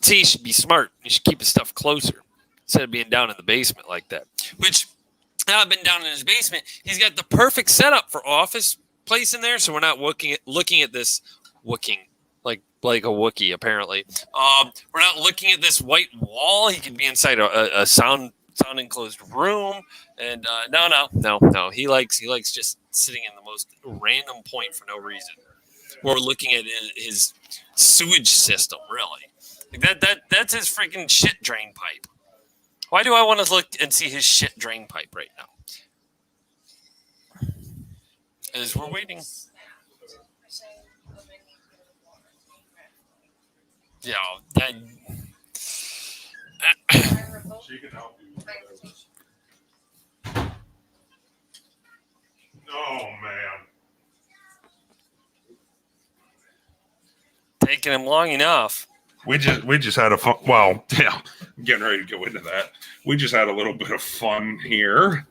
See, he should be smart. He should keep his stuff closer instead of being down in the basement like that. Which, now I've been down in his basement. He's got the perfect setup for office place in there, so we're not looking at this like a Wookiee apparently. We're not looking at this white wall. He could be inside a sound enclosed room, and no. He likes just sitting in the most random point for no reason. We're looking at his sewage system, really. Like that's his freaking shit drain pipe. Why do I want to look and see his shit drain pipe right now? As we're waiting. Yeah, that. She can help you with this. Oh man. Taking him long enough. We just had a fun. Well, yeah, getting ready to go into that. We just had a little bit of fun here.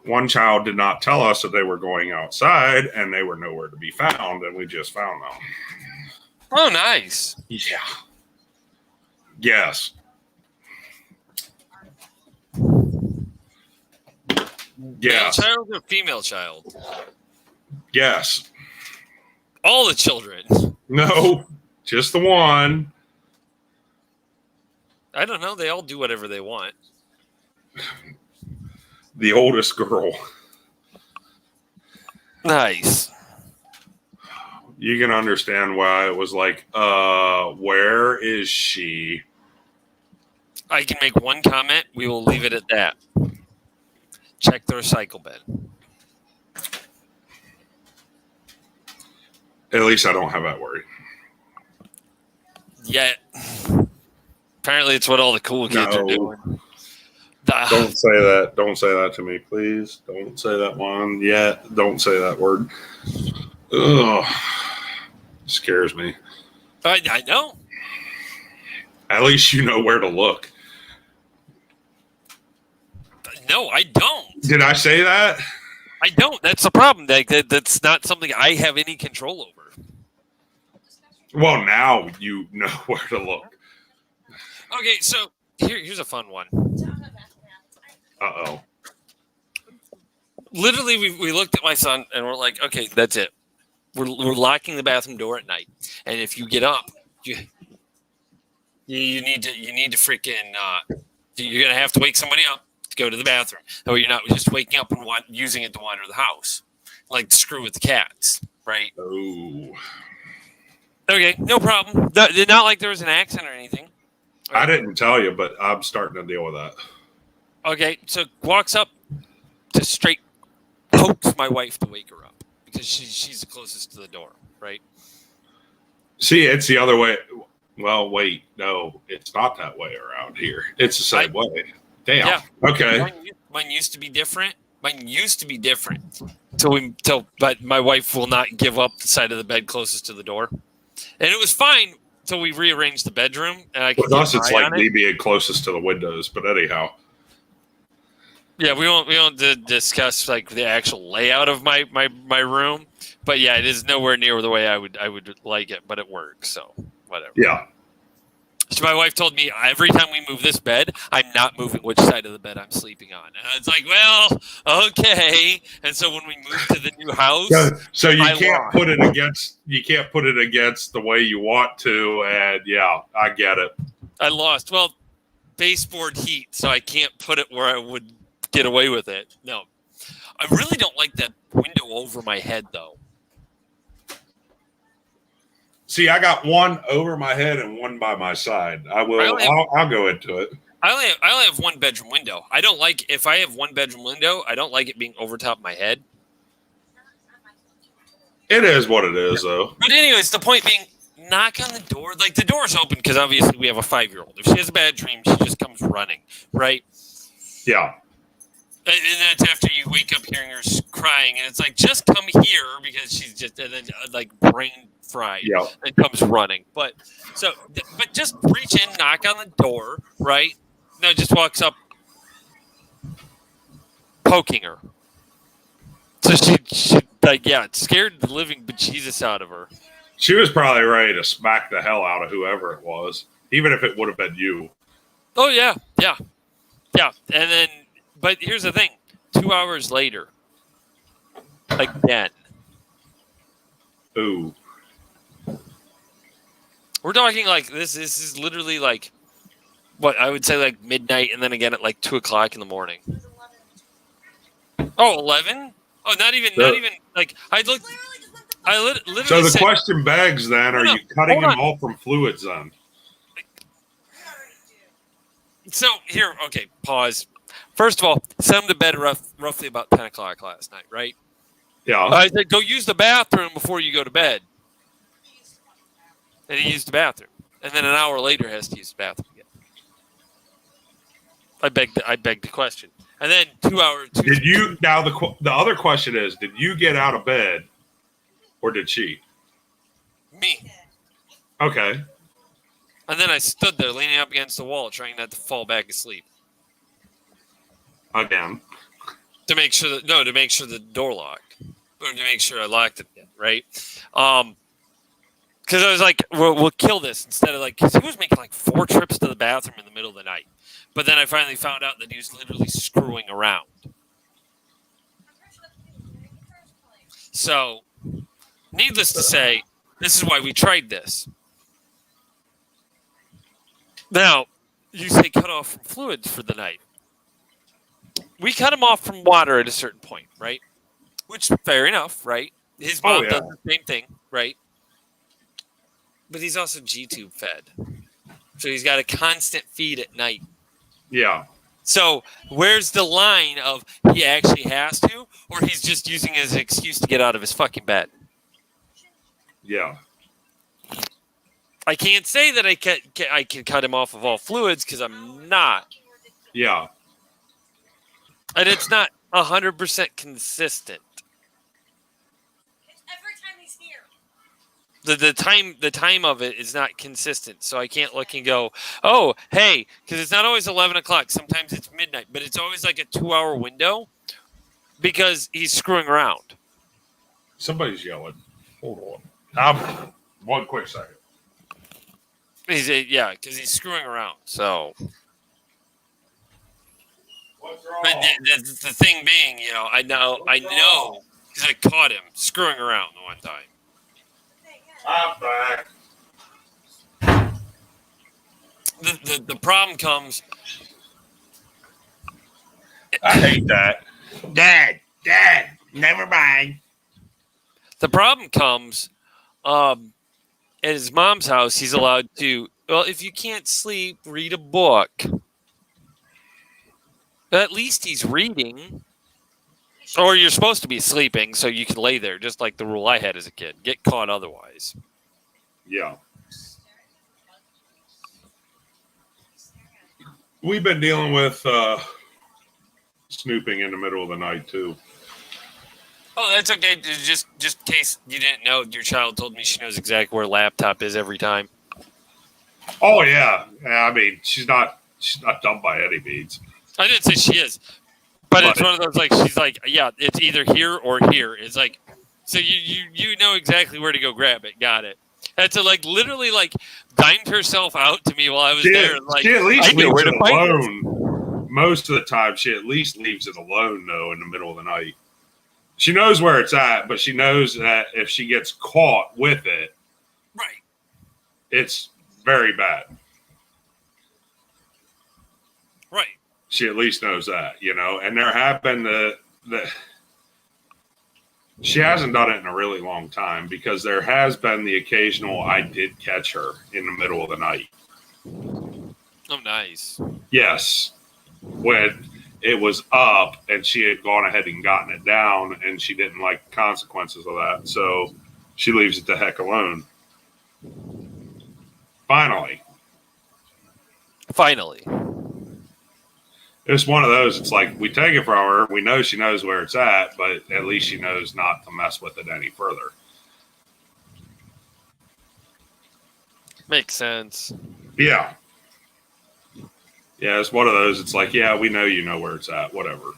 One child did not tell us that they were going outside, and they were nowhere to be found, and we just found them. Oh, nice. Yeah. Yes. Yes. Male child or female child? Yes. All the children. No, just the one. I don't know. They all do whatever they want. The oldest girl. Nice. You can understand why it was like, where is she? I can make one comment. We will leave it at that. Check the recycle bin. At least I don't have that worry. Yet. Apparently it's what all the cool kids are doing. Don't say that. Don't say that to me, please. Don't say that one yet. Don't say that word. Ugh. Scares me. I know. At least you know where to look. No, I don't. Did I say that? I don't. That's the problem. That's not something I have any control over. Well, now you know where to look. Okay, so here's a fun one. Uh-oh. Literally, we looked at my son and we're like, okay, that's it. We're locking the bathroom door at night, and if you get up, you need to freaking you're gonna have to wake somebody up to go to the bathroom. Or you're not just waking up and using it to wander the house, like screw with the cats, right? Oh. Okay, no problem. Not like there was an accident or anything. Right? I didn't tell you, but I'm starting to deal with that. Okay, so walks up, just straight pokes my wife to wake her up because she's the closest to the door, right? See, it's the other way. Well, wait, no, it's not that way around here. It's the same way. Damn. Yeah. Okay. Mine used to be different. But my wife will not give up the side of the bed closest to the door, and it was fine until we rearranged the bedroom. And with us, it's like me being closest to the windows. But anyhow. Yeah, we won't discuss like the actual layout of my room, but yeah, it is nowhere near the way I would like it, but it works, so whatever. Yeah. So my wife told me every time we move this bed, I'm not moving which side of the bed I'm sleeping on, and it's like, well, okay. And so when we moved to the new house, so you can't put it against the way you want to, and yeah, I get it. I lost. Well, baseboard heat, so I can't put it where I would get away with it. No, I really don't like that window over my head, though. See, I got one over my head and one by my side. I'll go into it. I only have one bedroom window. I don't like if I have one bedroom window. I don't like it being over top of my head. It is what it is, though. But anyways, the point being, knock on the door. Like the door's open because obviously we have a 5-year-old. If she has a bad dream, she just comes running, right? Yeah. And that's after you wake up hearing her crying, and it's like, just come here because she's just like brain fried and comes running. But just reach in, knock on the door, right? No, just walks up, poking her. So she scared the living bejesus out of her. She was probably ready to smack the hell out of whoever it was, even if it would have been you. Oh yeah. And then. But here's the thing. 2 hours later, again. Ooh. We're talking like this is literally like what I would say like midnight and then again at like 2 o'clock in the morning. It was 11. Oh, 11? Oh, not even like I looked. Literally just went the I fuck literally So the said, question begs then, are Hold on, you cutting hold him on. off from fluids then? I already do. So here, okay, pause. First of all, sent him to bed roughly about 10 o'clock last night, right? Yeah. I said, go use the bathroom before you go to bed. He used to fucking bathroom. And he used the bathroom. And then an hour later has to use the bathroom again. I begged the question. And then 2 hours. Did you, now the other question is, did you get out of bed or did she? Me. Okay. And then I stood there leaning up against the wall trying not to fall back asleep. Again. To make sure the door locked. Or to make sure I locked it again, right? Because I was like, we'll kill this instead of like, because he was making like 4 trips to the bathroom in the middle of the night. But then I finally found out that he was literally screwing around. I'm pretty sure that's what he was doing in the first place. So, needless to say, this is why we tried this. Now, you say cut off from fluids for the night. We cut him off from water at a certain point, right? Which, fair enough, right? His mom yeah. does the same thing, right? But he's also G-tube fed. So he's got a constant feed at night. Yeah. So where's the line of he actually has to, or he's just using it as an excuse to get out of his fucking bed? Yeah. I can't say that I can cut him off of all fluids because I'm not. Yeah. And it's not 100% consistent. It's every time he's here. The time of it is not consistent, so I can't look and go, oh, hey, because it's not always 11 o'clock. Sometimes it's midnight, but it's always like a 2-hour window because he's screwing around. Somebody's yelling. Hold on. One quick second. Because he's screwing around. So, What's wrong? but the thing being, I know, because I caught him screwing around the one time. I'm back. The problem comes. I hate that. Dad, never mind. The problem comes, at his mom's house. He's allowed to. Well, if you can't sleep, read a book. At least he's reading. Or you're supposed to be sleeping, so you can lay there, just like the rule I had as a kid. Get caught otherwise. Yeah. We've been dealing with snooping in the middle of the night too. Oh, that's okay. Just in case you didn't know, your child told me she knows exactly where a laptop is every time. Oh yeah. I mean, she's not dumb by any means. I didn't say she is, but it's one of those like she's like, yeah, it's either here or here. It's like, so you know exactly where to go grab it. Got it. And so like literally like dined herself out to me while I was there. Like she at least I know leaves where it to find this. alone. Most of the time, she at least leaves it alone though in the middle of the night. She knows where it's at, but she knows that if she gets caught with it, Right. it's very bad. Right. She at least knows that, and there have been the she hasn't done it in a really long time because there has been the occasional I did catch her in the middle of the night. Oh, nice. Yes. When it was up and she had gone ahead and gotten it down and she didn't like the consequences of that. So she leaves it the heck alone. Finally. It's one of those, it's like we take it from her, we know she knows where it's at, but at least she knows not to mess with it any further. Makes sense. Yeah. Yeah, it's one of those, it's like, yeah, we know you know where it's at, whatever.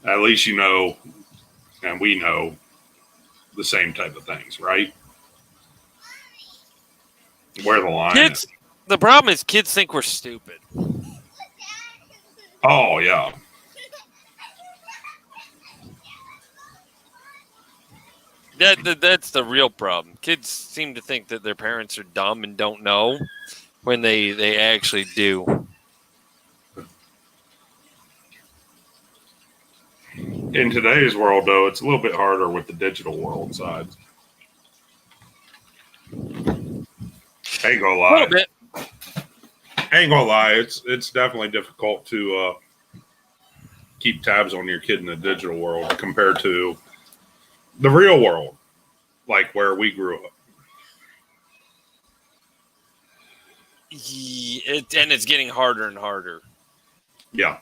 At least you know, and we know the same type of things, right? Where the line is. The problem is kids think we're stupid. Oh, yeah. That's the real problem. Kids seem to think that their parents are dumb and don't know when they actually do. In today's world, though, it's a little bit harder with the digital world side. Ain't gonna A lie. little bit. Ain't gonna lie. It's definitely difficult to keep tabs on your kid in the digital world compared to the real world, like where we grew up. And it's getting harder and harder. Yeah.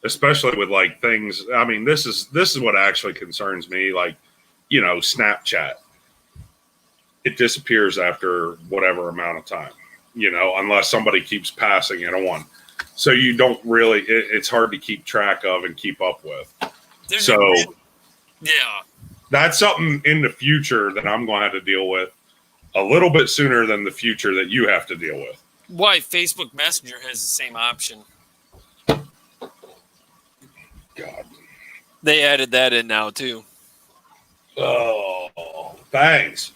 Especially with like things. I mean, this is what actually concerns me. Like, Snapchat. It disappears after whatever amount of time, unless somebody keeps passing it on. So you don't really. It's hard to keep track of and keep up with. Yeah. That's something in the future that I'm going to have to deal with a little bit sooner than the future that you have to deal with. Why? Facebook Messenger has the same option. God. They added that in now, too. Oh, thanks.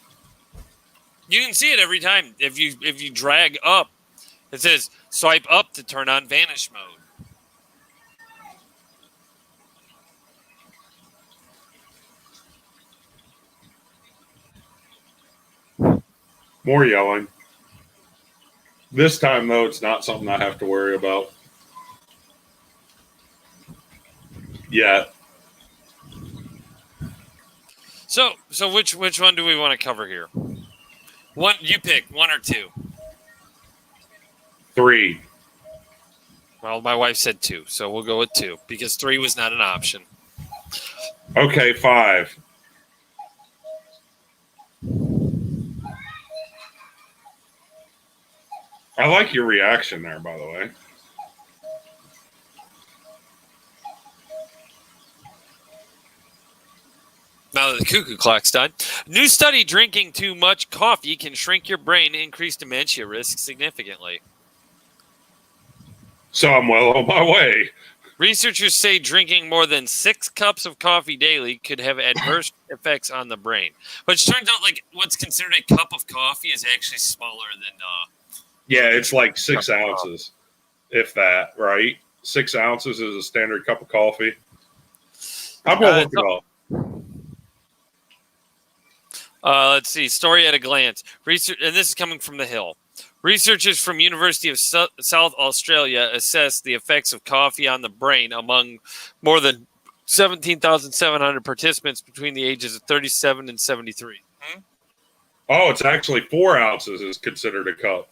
You can see it every time. If you drag up, it says swipe up to turn on vanish mode. More yelling. This time, though, it's not something I have to worry about. Yeah. So which one do we want to cover here? One, you pick, one or two. 3. Well, my wife said 2, so we'll go with 2 because 3 was not an option. Okay, 5. I like your reaction there, by the way. Now that the cuckoo clock's done. New study: drinking too much coffee can shrink your brain and increase dementia risk significantly. So I'm well on my way. Researchers say drinking more than 6 cups of coffee daily could have adverse effects on the brain. Which turns out, like, what's considered a cup of coffee is actually smaller than... Yeah, it's like 6 ounces, if that, right? 6 ounces is a standard cup of coffee. I'm going to look it up. Let's see. Story at a glance. Research, and this is coming from The Hill. Researchers from University of South Australia assessed the effects of coffee on the brain among more than 17,700 participants between the ages of 37 and 73. Oh, it's actually 4 ounces is considered a cup.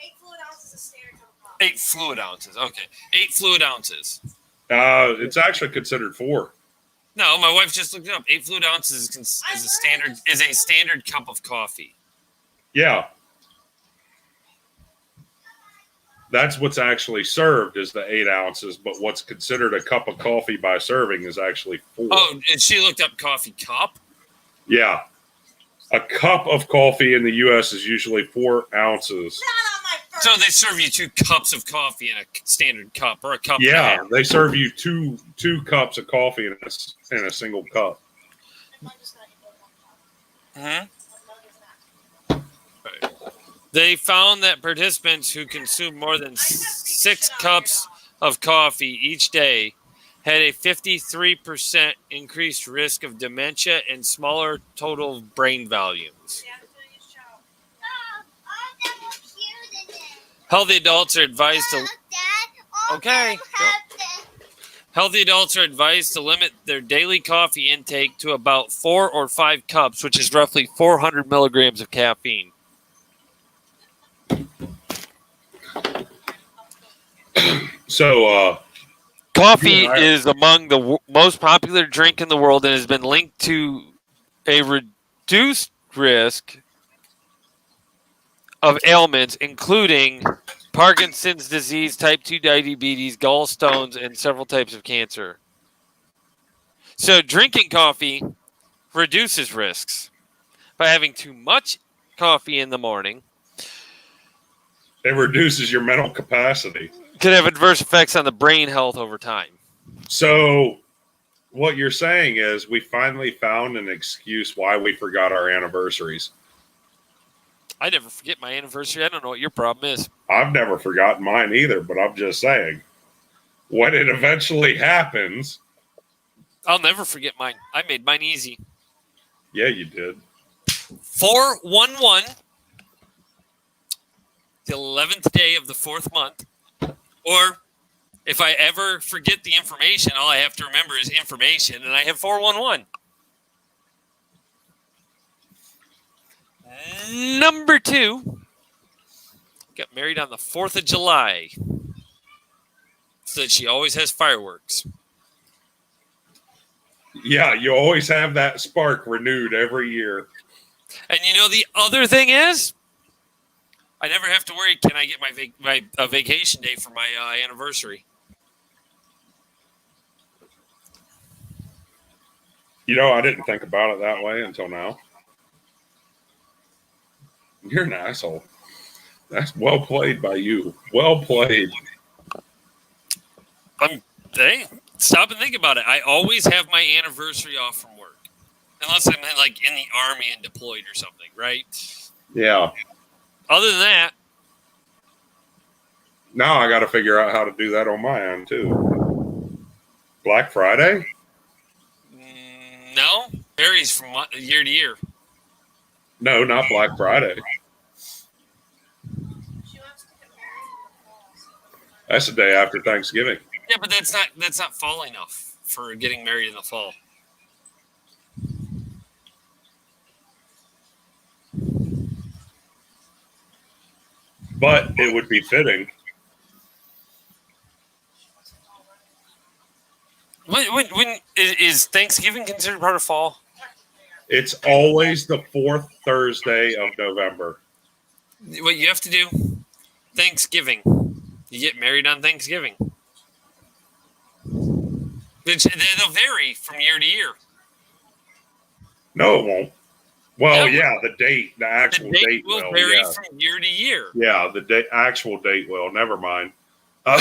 8 fluid ounces is standard cup of coffee. 8 fluid ounces. Okay. 8 fluid ounces. It's actually considered 4. No, my wife just looked it up. 8 fluid ounces is a standard cup of coffee. Yeah. That's what's actually served is the 8 ounces, but what's considered a cup of coffee by serving is actually 4. Oh, and she looked up coffee cup? Yeah. A cup of coffee in the U.S. is usually 4 ounces. Not on my first. So they serve you 2 cups of coffee in a standard cup or a cup. Yeah, they serve you two cups of coffee in a single cup. Mm-hmm. They found that participants who consumed more than 6 cups of coffee each day had a 53% increased risk of dementia and smaller total brain volumes. Healthy adults are advised to Healthy adults are advised to limit their daily coffee intake to about 4 or 5 cups, which is roughly 400 milligrams of caffeine. So, coffee is among the most popular drink in the world and has been linked to a reduced risk of ailments, including Parkinson's disease, type 2 diabetes, gallstones, and several types of cancer. So drinking coffee reduces risks. By having too much coffee in the morning, it reduces your mental capacity. Could have adverse effects on the brain health over time. So what you're saying is we finally found an excuse why we forgot our anniversaries. I never forget my anniversary. I don't know what your problem is. I've never forgotten mine either, but I'm just saying, when it eventually happens. I'll never forget mine. I made mine easy. Yeah, you did. 4/11, the 11th day of the 4th month. Or if I ever forget the information, all I have to remember is information, and I have 4/11. Number 2, got married on the 4th of July. So that she always has fireworks. Yeah, you always have that spark renewed every year. And you know the other thing is, I never have to worry, can I get my vacation day for my anniversary? You know, I didn't think about it that way until now. You're an asshole. That's well played by you. Well played. Hey, stop and think about it. I always have my anniversary off from work. Unless I'm like in the army and deployed or something, right? Yeah. Other than that. Now I got to figure out how to do that on my end, too. Black Friday? No. Varies from year to year. No, not Black Friday. She wants to get married in the fall. That's the day after Thanksgiving. Yeah, but that's not fall enough for getting married in the fall. But it would be fitting. When is Thanksgiving considered part of fall? It's always the 4th Thursday of November. What you have to do, Thanksgiving. You get married on Thanksgiving. They'll vary from year to year. No, it won't. Well, Yeah, the actual The date date will vary from year to year. Yeah, the actual date will. Never mind. I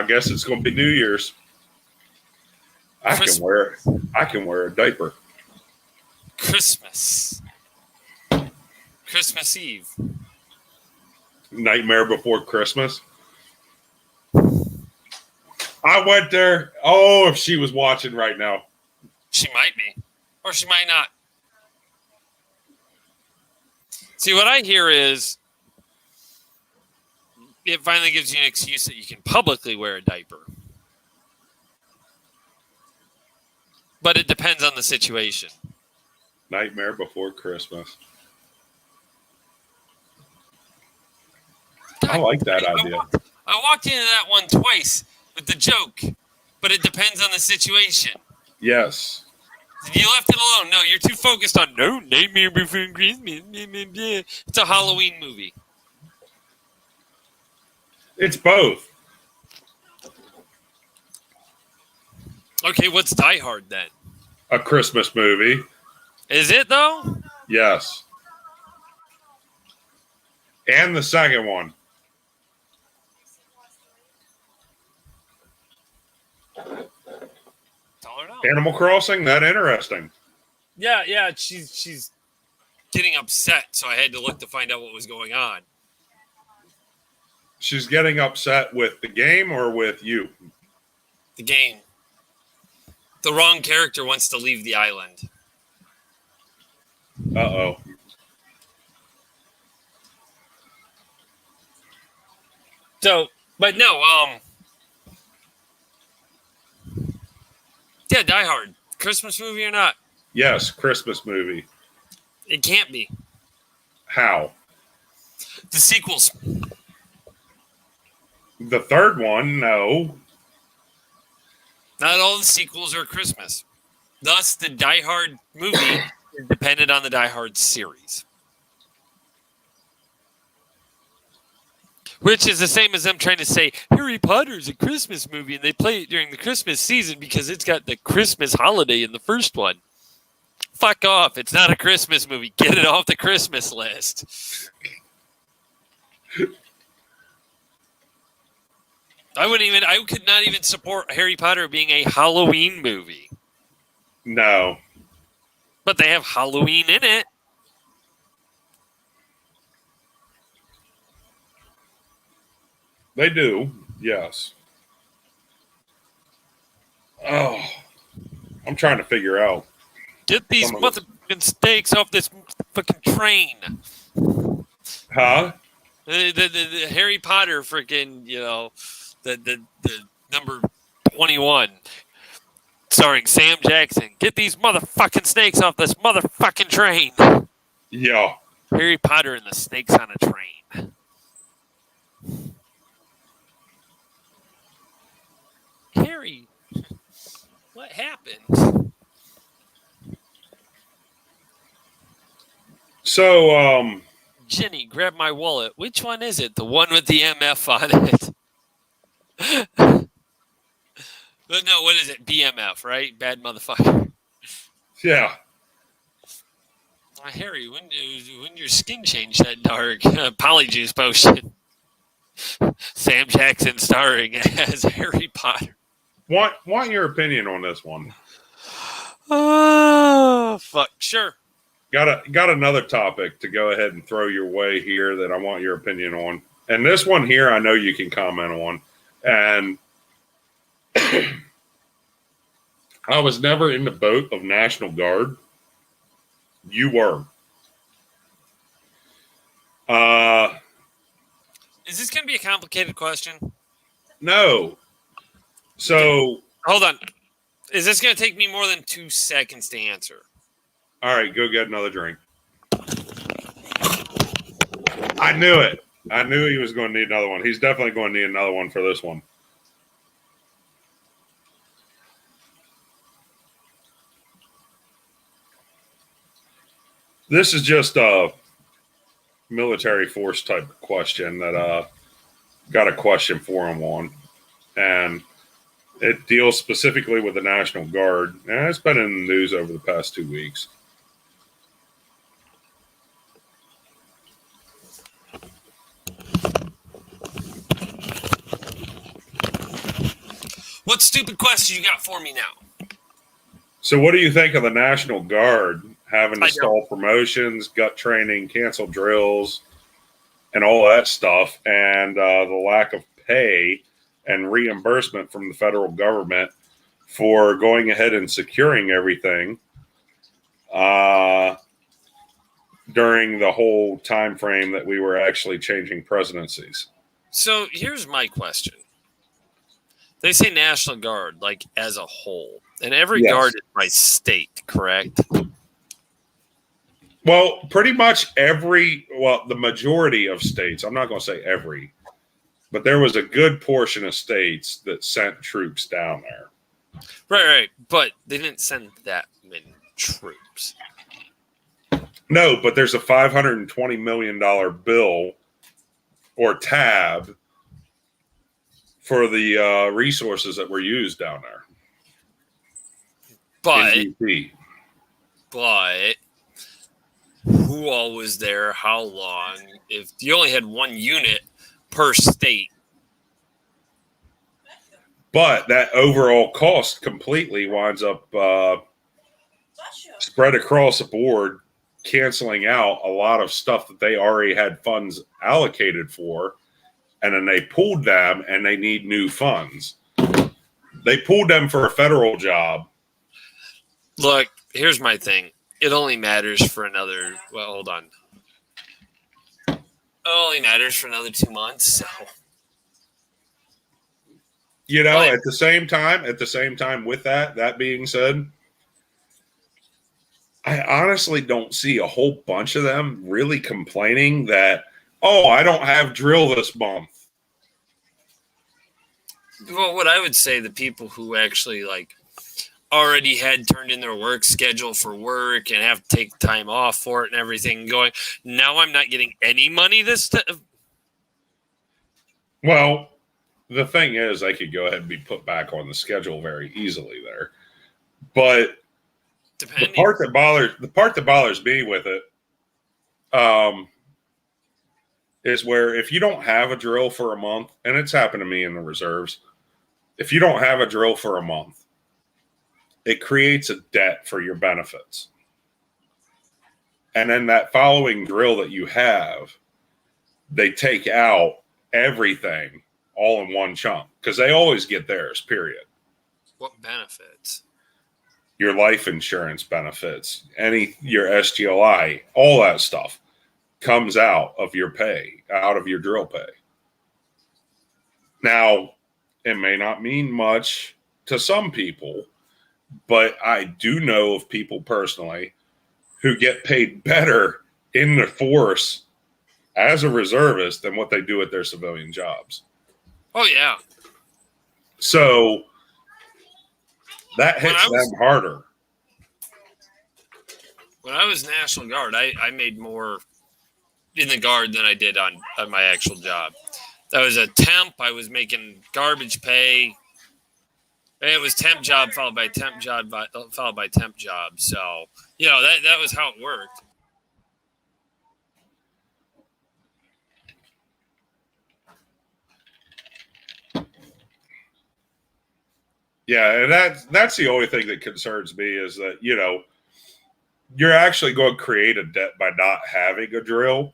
guess it's going to be New Year's. I can wear a diaper. Christmas Eve. Nightmare Before Christmas. I went there. Oh, if she was watching right now. She might be. Or she might not. See, what I hear is it finally gives you an excuse that you can publicly wear a diaper. But it depends on the situation. Nightmare Before Christmas. I like that idea. I walked into that one twice with the joke, but it depends on the situation. Yes. You left it alone. No, you're too focused on no Nightmare Before Christmas. It's a Halloween movie. It's both. Okay, what's Die Hard then? A Christmas movie. Is it though? Yes. And the second one. Tell her no. Animal Crossing, that interesting. Yeah, she's getting upset, so I had to look to find out what was going on. She's getting upset with the game or with you? The game. The wrong character wants to leave the island. Uh-oh. So, but no, yeah, Die Hard. Christmas movie or not? Yes, Christmas movie. It can't be. How? The sequels. The third one, no. Not all the sequels are Christmas. Thus, the Die Hard movie is dependent on the Die Hard series. Which is the same as them trying to say Harry Potter's a Christmas movie and they play it during the Christmas season because it's got the Christmas holiday in the first one. Fuck off. It's not a Christmas movie. Get it off the Christmas list. I could not even support Harry Potter being a Halloween movie. No. But they have Halloween in it. They do, yes. Oh, I'm trying to figure out. Get these motherfucking steaks off this fucking train. Huh? The Harry Potter freaking, the number 21, starring Sam Jackson. Get these motherfucking snakes off this motherfucking train. Yeah. Harry Potter and the snakes on a train. Harry, what happened? So, Jenny, grab my wallet. Which one is it? The one with the MF on it. But no, what is it? BMF, right? Bad motherfucker. yeah. Harry, when your skin changed that dark? Polyjuice potion. Sam Jackson starring as Harry Potter. Want your opinion on this one? Oh, fuck. Sure. Got another topic to go ahead and throw your way here that I want your opinion on. And this one here, I know you can comment on. And I was never in the boat of National Guard. You were. Is this going to be a complicated question? No. So. Hold on. Is this going to take me more than 2 seconds to answer? All right, go get another drink. I knew it. I knew he was going to need another one. He's definitely going to need another one for this one. This is just a military force type of question that got a question for him on. And it deals specifically with the National Guard. And it's been in the news over the past 2 weeks. What stupid question you got for me now? So what do you think of the National Guard having to I stall promotions, gut training, cancel drills, and all that stuff, and the lack of pay and reimbursement from the federal government for going ahead and securing everything during the whole time frame that we were actually changing presidencies? So here's my question. They say National Guard, like as a whole, and every guard is by state, correct? Well, pretty much the majority of states, I'm not going to say every, but there was a good portion of states that sent troops down there. Right. But they didn't send that many troops. No, but there's a $520 million bill or tab for the resources that were used down there. But who all was there? How long? If you only had one unit per state. But that overall cost completely winds up spread across the board, canceling out a lot of stuff that they already had funds allocated for. And then they pulled them and they need new funds. They pulled them for a federal job. Look, here's my thing. It only matters for another, hold on. It only matters for another 2 months. So. At the same time, with that being said, I honestly don't see a whole bunch of them really complaining that, I don't have drill this month. Well, what I would say, the people who actually already had turned in their work schedule for work and have to take time off for it and everything, going, now I'm not getting any money this time. Well, the thing is, they could go ahead and be put back on the schedule very easily there. But the part that bothers me with it, is where if you don't have a drill for a month, and it's happened to me in the reserves, if you don't have a drill for a month, it creates a debt for your benefits. And then that following drill that you have, they take out everything all in one chunk because they always get theirs, period. What benefits? Your life insurance benefits, your SGLI, all that stuff comes out of your pay, out of your drill pay. Now, it may not mean much to some people, but I do know of people personally who get paid better in the force as a reservist than what they do at their civilian jobs. Oh, yeah. So that hits them harder. When I was National Guard, I made more in the Guard than I did on my actual job. That was a temp. I was making garbage pay. And it was temp job followed by temp job followed by temp job. So, that was how it worked. Yeah, and that's the only thing that concerns me is that, you're actually going to create a debt by not having a drill.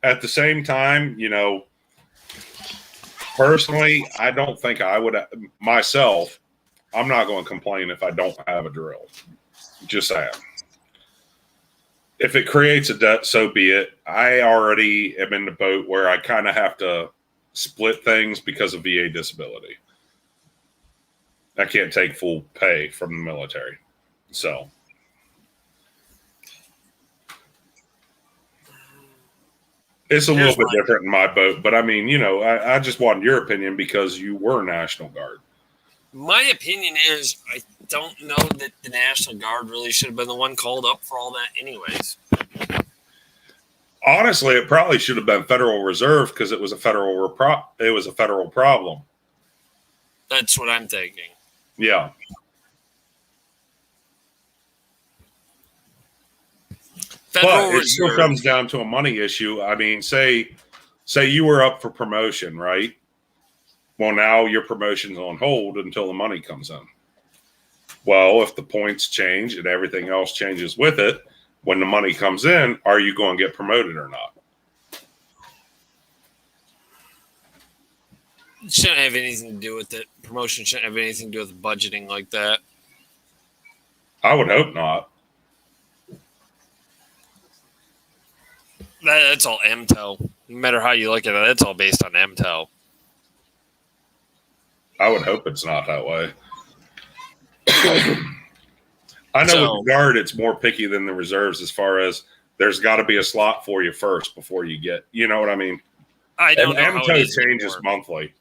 At the same time, personally, I don't think I would myself. I'm not going to complain if I don't have a drill. Just saying. If it creates a debt, so be it. I already am in the boat where I kind of have to split things because of VA disability. I can't take full pay from the military. So. It's a little bit different in my boat, but I mean, I just wanted your opinion because you were National Guard. My opinion is I don't know that the National Guard really should have been the one called up for all that anyways. Honestly, it probably should have been Federal Reserve because it was a federal problem. That's what I'm thinking. Yeah. But it still comes down to a money issue. I mean, say you were up for promotion, right? Well, now your promotion's on hold until the money comes in. Well, if the points change and everything else changes with it, when the money comes in, are you going to get promoted or not? It shouldn't have anything to do with it. Promotion shouldn't have anything to do with budgeting like that. I would hope not. That's all MTO. No matter how you look at it, that's all based on MTO. I would hope it's not that way. I know with the Guard, it's more picky than the reserves as far as there's got to be a slot for you first before you get, you know what I mean? I don't know how it is changes anymore. Monthly.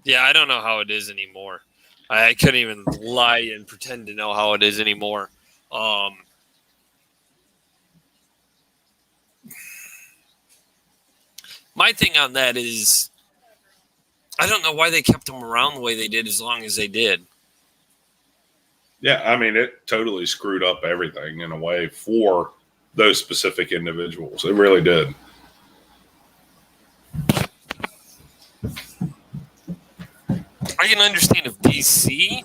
Yeah, I don't know how it is anymore. I couldn't even lie and pretend to know how it is anymore. My thing on that is I don't know why they kept them around the way they did as long as they did. Yeah, I mean, it totally screwed up everything in a way for those specific individuals. It really did. I can understand if DC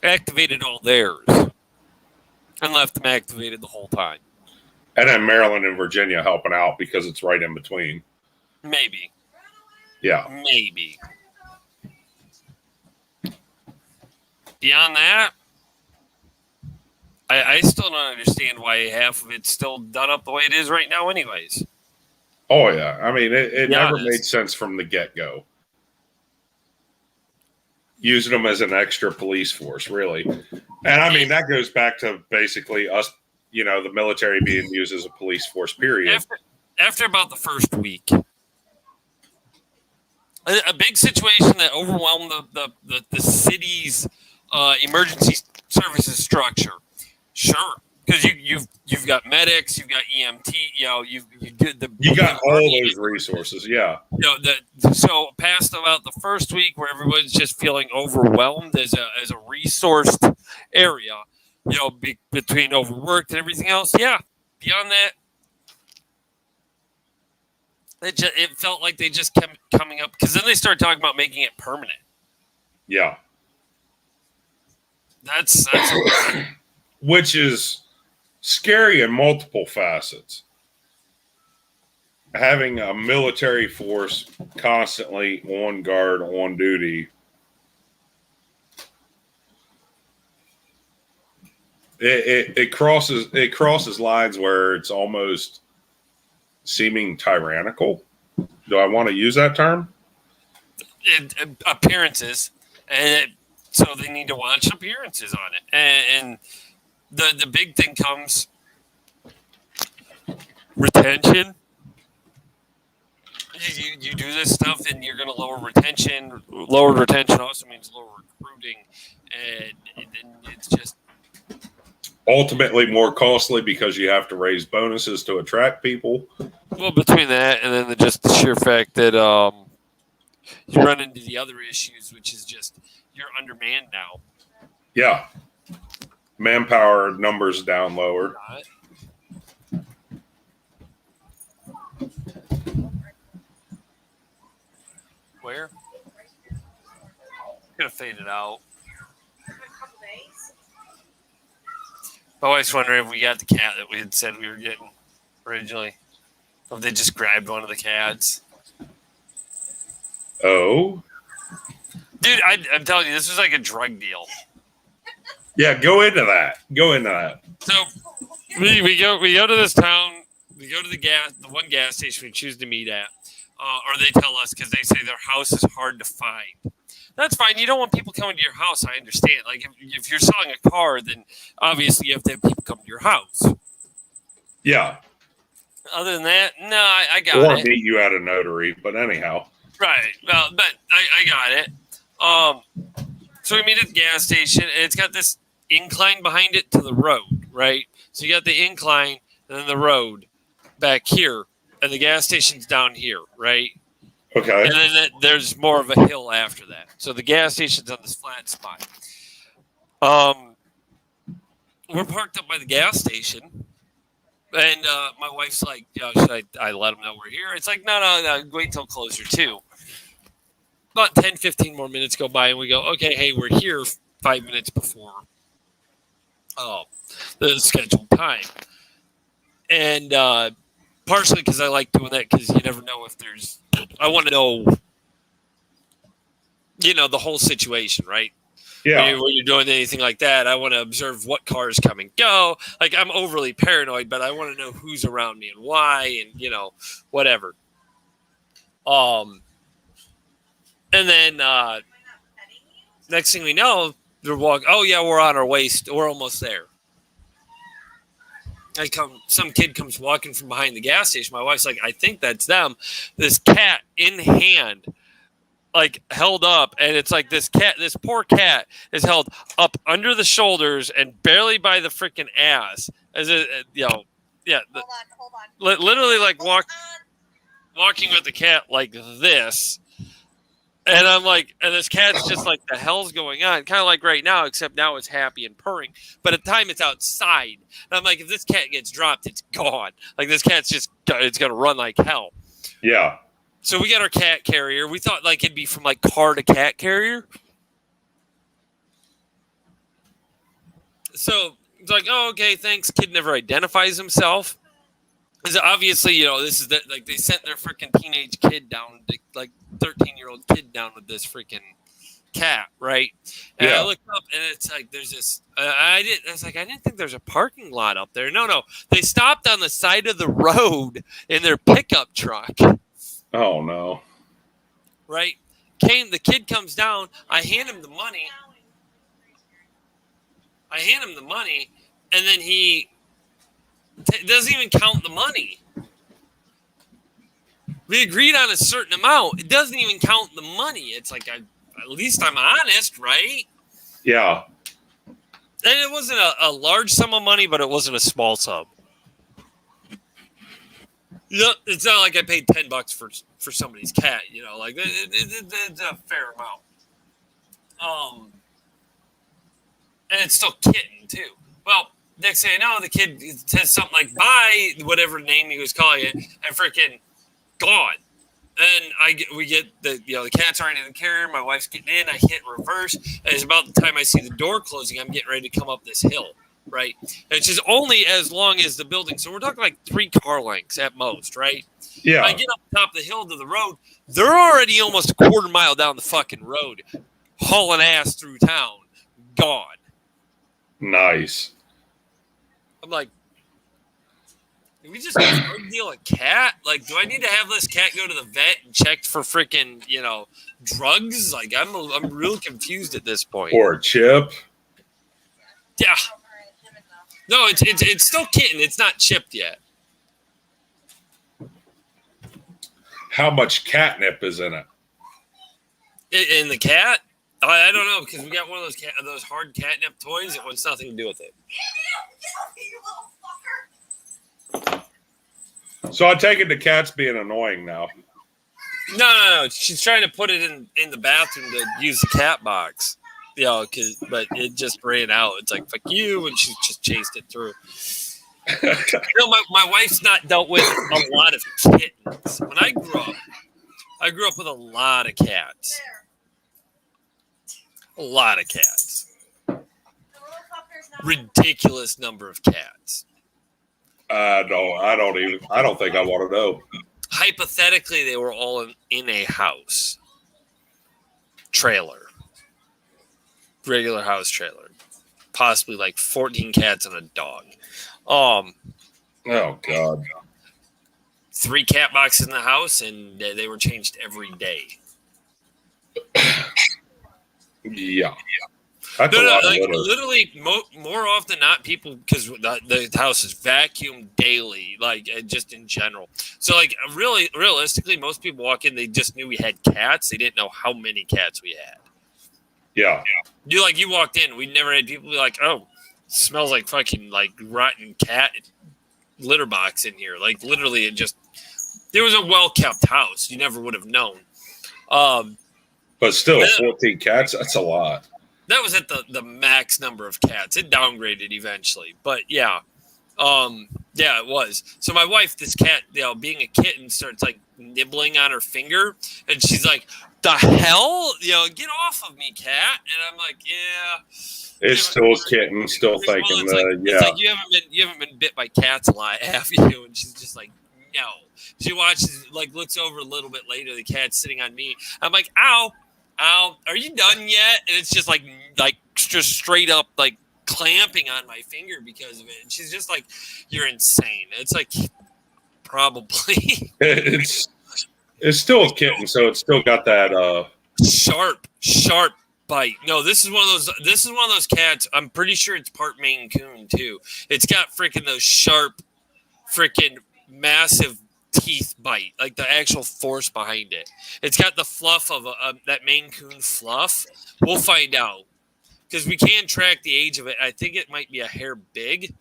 activated all theirs and left them activated the whole time. And then Maryland and Virginia helping out because it's right in between. Maybe. Yeah. Maybe. Beyond that, I still don't understand why half of it's still done up the way it is right now anyways. Oh, yeah. I mean, it never made sense from the get-go. Using them as an extra police force, really. And, I mean, that goes back to basically us, the military being used as a police force, period. After about the first week, a big situation that overwhelmed the city's emergency services structure. Sure, because you've got medics, you've got EMT, you got all those resources, yeah. So past about the first week where everyone's just feeling overwhelmed as a resourced area, between overworked and everything else. Yeah, beyond that, It felt like they just kept coming up because then they started talking about making it permanent. Yeah. That's Which is scary in multiple facets. Having a military force constantly on guard, on duty, it crosses lines where it's almost seeming tyrannical. Do I want to use that term? Appearances, and so they need to watch appearances on it. And the big thing comes retention. You do this stuff, and you're going to lower retention. Lower retention also means lower recruiting, and it's just Ultimately more costly because you have to raise bonuses to attract people. well between that and then just the sheer fact that you run into the other issues, which is just you're undermanned now. Yeah. Manpower numbers down lower. Where? Gonna fade it out. I always wonder if we got the cat that we had said we were getting originally. Or if they just grabbed one of the cats. Oh. Dude, I'm telling you, this was like a drug deal. Yeah, go into that. So we go to this town. We go to the one gas station we choose to meet at, or they tell us because they say their house is hard to find. That's fine. You don't want people coming to your house. I understand. Like if you're selling a car, then obviously you have to have people come to your house. Yeah. Other than that, no, I got or it. meet you at a notary, but anyhow. Right. Well, but I got it. So we meet at the gas station, and it's got this incline behind it to the road, right? So you got the incline and then the road back here, and the gas station's down here, right? Okay. And then there's more of a hill after that. So the gas station's on this flat spot. We're parked up by the gas station, and my wife's like, should I let them know we're here? It's like, no, wait till closer too. About 10, 15 more minutes go by, and we go, okay, hey, we're here 5 minutes before the scheduled time. And partially because I like doing that because you never know if there's – I want to know, the whole situation, right? Yeah. When you're doing anything like that, I want to observe what cars come and go. Like, I'm overly paranoid, but I want to know who's around me and why and, whatever. And then next thing we know, they're walking. Oh, yeah, we're on our way. We're almost there. Some kid comes walking from behind the gas station. My wife's like, I think that's them. This cat in hand, like held up, and it's like this poor cat is held up under the shoulders and barely by the freaking ass. As it, yeah. Hold on. Literally, like walking with the cat like this. And I'm like, and this cat's just like, the hell's going on? Kind of like right now, except now it's happy and purring. But at the time, it's outside. And I'm like, if this cat gets dropped, it's gone. Like, this cat's it's going to run like hell. Yeah. So we got our cat carrier. We thought, like, it'd be from, like, car to cat carrier. So it's like, oh, okay, thanks. Kid never identifies himself. Because obviously, this is like they sent their freaking teenage kid down, like 13-year-old kid down with this freaking cat, right? And I looked up, and it's like there's this. I didn't think there's a parking lot up there. No, they stopped on the side of the road in their pickup truck. Oh no! Right? The kid comes down. I hand him the money. And then he. Doesn't even count the money. We agreed on a certain amount. It doesn't even count the money. It's like, at least I'm honest, right? Yeah. And it wasn't a large sum of money, but it wasn't a small sum. It's not like I paid $10 for somebody's cat. Like it's a fair amount. And it's still kitten too. Well. Next thing I know, the kid says something like "bye," whatever name he was calling it, and freaking gone. And we get the cats aren't in the carrier. My wife's getting in. I hit reverse. And it's about the time I see the door closing. I'm getting ready to come up this hill, right? And it's just only as long as the building. So we're talking like 3 car lengths at most, right? Yeah. I get up top of the hill to the road. They're already almost a quarter mile down the fucking road, hauling ass through town. Gone. Nice. I'm like, did we just drug deal a cat? Like, do I need to have this cat go to the vet and check for freaking, drugs? Like, I'm real confused at this point. Or a chip. Yeah. No, it's still kitten. It's not chipped yet. How much catnip is in it? In the cat? I don't know, because we got one of those hard catnip toys that wants nothing to do with it. So I take it the cat's being annoying now. No. She's trying to put it in the bathroom to use the cat box. But it just ran out. It's like, fuck you, and she just chased it through. My wife's not dealt with a lot of kittens. When I grew up with a lot of cats. A lot of cats. Ridiculous number of cats. I don't think I want to know. Hypothetically, they were all in a house. Trailer. Regular house trailer. Possibly like 14 cats and a dog. Oh, God. 3 cat boxes in the house, and they were changed every day. Yeah. That's a lot of litter. Literally, more often than not, people, because the house is vacuumed daily, like just in general. So, like, really, realistically, most people walk in, they just knew we had cats. They didn't know how many cats we had. Yeah. You walked in, we never had people be like, oh, smells like fucking like rotten cat litter box in here. Like, literally, there was a well-kept house. You never would have known. But still, 14 cats, that's a lot. That was at the max number of cats. It downgraded eventually. But, yeah. Yeah, it was. So my wife, this cat, being a kitten, starts, like, nibbling on her finger. And she's like, the hell? Get off of me, cat. And I'm like, yeah. It's still a kitten, still thinking, It's like you haven't been bit by cats a lot, have you? And she's just like, no. She watches, like, looks over a little bit later. The cat's sitting on me. I'm like, ow, are you done yet? And it's just like just straight up like clamping on my finger because of it. And she's just like, you're insane. It's like, probably. It's still a kitten, so it's still got that sharp bite. No, this is one of those cats. I'm pretty sure it's part Maine Coon too. It's got freaking those sharp, freaking massive teeth bite, like the actual force behind it. It's got the fluff of that Maine Coon fluff. We'll find out because we can track the age of it. I think it might be a hair big,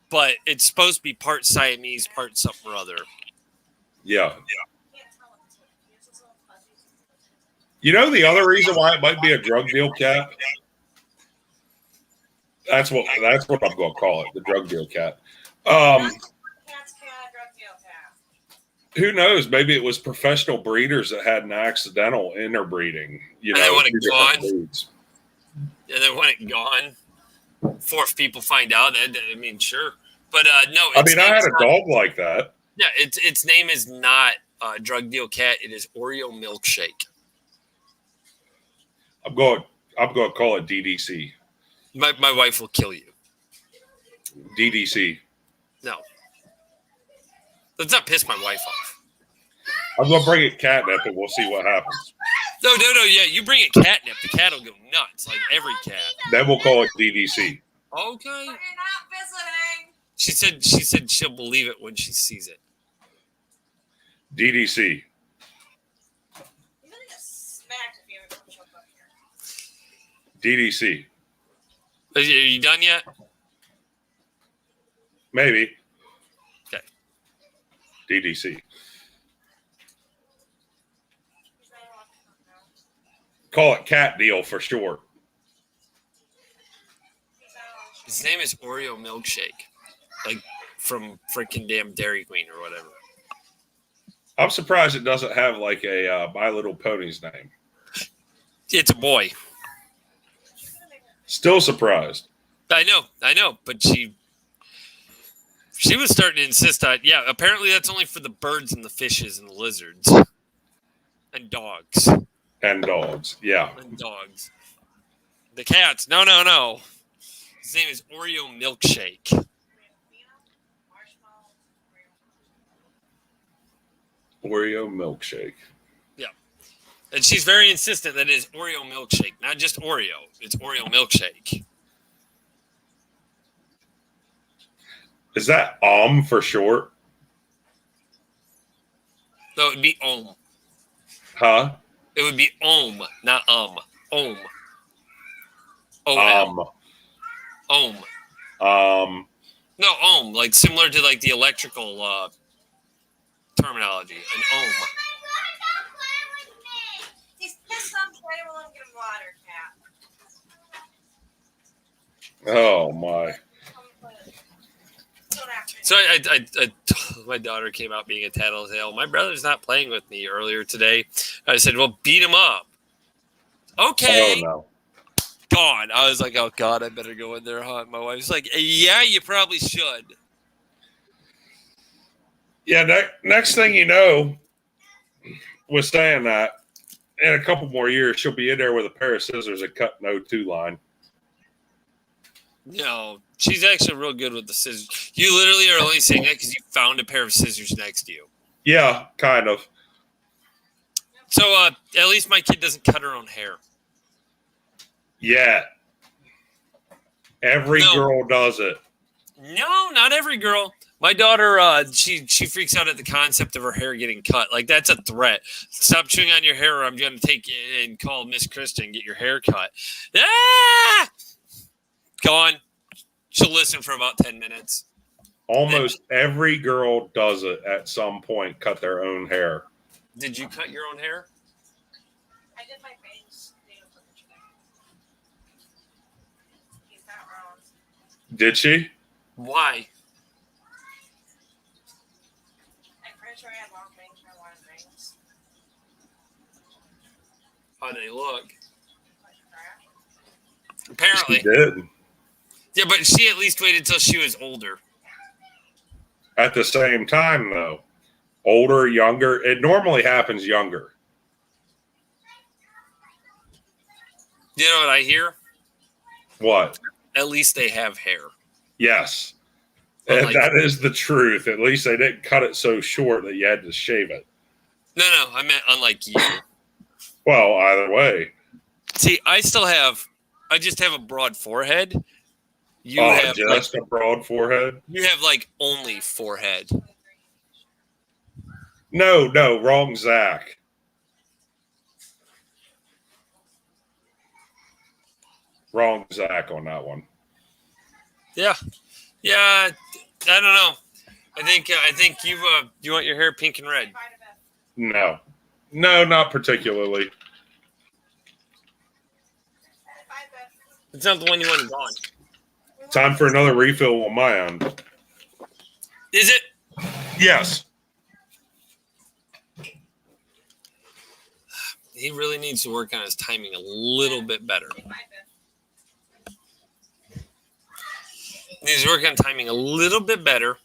but it's supposed to be part Siamese, part something or other. Yeah. The other reason why it might be a drug deal cat? That's what I'm going to call it, the drug deal cat. Who knows? Maybe it was professional breeders that had an accidental interbreeding. They want it gone. Yeah, they want it gone. Before if people find out, sure. But no. I had a dog like that. Yeah, its name is not drug deal cat. It is Oreo milkshake. I'm going to call it DDC. My wife will kill you. DDC. No. Let's not piss my wife off. I'm going to bring it catnip and we'll see what happens. No. Yeah, you bring it catnip. The cat will go nuts, like every cat. Then we'll call it DDC. Okay. But you're not visiting. She said she'll believe it when she sees it. DDC. You're going to get smacked if you ever show up here. DDC. Are you done yet? Maybe. Okay. DDC. Call it cat deal for short. His name is Oreo milkshake, like from freaking damn Dairy Queen or whatever. I'm surprised it doesn't have like a My Little Pony's name. It's a boy. Still surprised. I know, but she was starting to insist on. Yeah, apparently that's only for the birds and the fishes and the lizards and dogs. And dogs, yeah. And dogs. The cats, no. His name is Oreo Milkshake. Oreo Milkshake. Yeah. And she's very insistent that it is Oreo Milkshake, not just Oreo. It's Oreo Milkshake. Is that for short? No, it would be Om. Huh? It would be Om, not Om. O-M. Om. No, Om, like similar to like the electrical terminology. An Om. He's pissed on play. We'll get him water, cat. Oh my. So I my daughter came out being a tattletale. My brother's not playing with me earlier today. I said, well, beat him up. Okay. Oh no. Gone. I was like, oh God, I better go in there, huh? My wife's like, yeah, you probably should. Yeah, next thing you know, with saying that, in a couple more years, she'll be in there with a pair of scissors and cut an O2 line. No, she's actually real good with the scissors. You literally are only saying that because you found a pair of scissors next to you. Yeah, kind of. So at least my kid doesn't cut her own hair. Yeah. Every girl does it. No, not every girl. My daughter, she freaks out at the concept of her hair getting cut. Like, that's a threat. Stop chewing on your hair or I'm going to take it and call Miss Kristen and get your hair cut. Ah! Gone. She'll listen for about 10 minutes. Almost every girl does it at some point, cut their own hair. Did you cut your own hair? I did my bangs. He's not wrong. Did she? Why? I'm pretty sure I had long bangs. I wanted bangs. How'd they look? Like crap. Apparently. She did. Yeah, but she at least waited till she was older. At the same time, though, older, younger, it normally happens younger. You know what I hear? What? At least they have hair. Yes. Unlike, And that is the truth. At least they didn't cut it so short that you had to shave it. No, I meant unlike you. Well, either way. See, I just have a broad forehead. You have just a broad forehead? You have like only forehead. No, wrong Zach. Wrong Zach on that one. Yeah. I don't know. I think you want your hair pink and red. No, not particularly. It's not the one you want gone. Time for another refill on my end. Is it? Yes. He really needs to work on his timing a little bit better. He needs to work on timing a little bit better,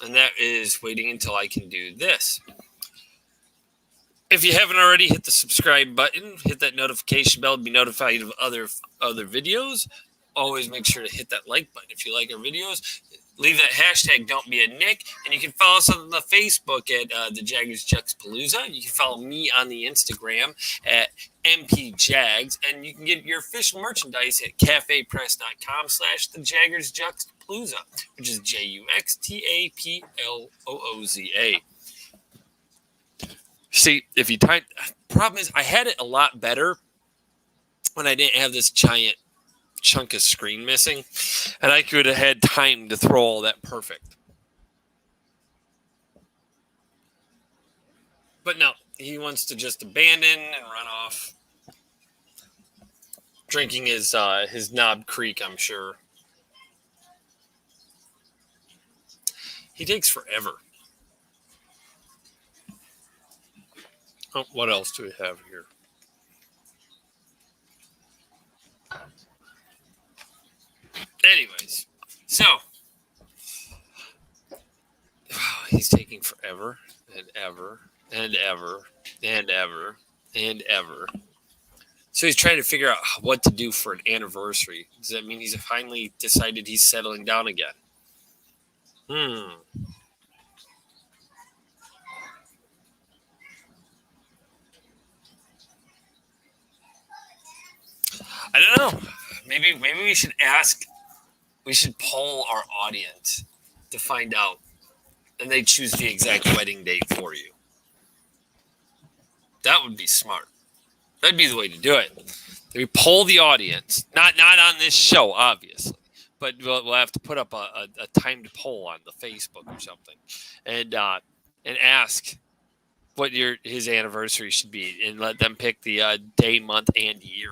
and that is waiting until I can do this. If you haven't already, hit the subscribe button, hit that notification bell to be notified of other videos. Always make sure to hit that like button if you like our videos. Leave that hashtag Don't Be a Nick, and you can follow us on the Facebook at the Jaggers Juxtaplooza. You can follow me on the Instagram at MPJags, and you can get your official merchandise at cafepress.com/the Jaggers Juxtaplooza, which is JUXTAPLOOZA. See, if you type, problem is I had it a lot better when I didn't have this giant chunk of screen missing, and I could have had time to throw all that perfect. But no, he wants to just abandon and run off, drinking his Knob Creek, I'm sure. He takes forever. What else do we have here? Anyways, so he's taking forever and ever and ever and ever and ever. So he's trying to figure out what to do for an anniversary. Does that mean he's finally decided he's settling down again? I don't know. Maybe we should ask. We should poll our audience to find out, and they choose the exact wedding date for you. That would be smart. That'd be the way to do it. We poll the audience, not on this show, obviously, but we'll have to put up a timed poll on the Facebook or something, and ask what his anniversary should be, and let them pick the day, month, and year.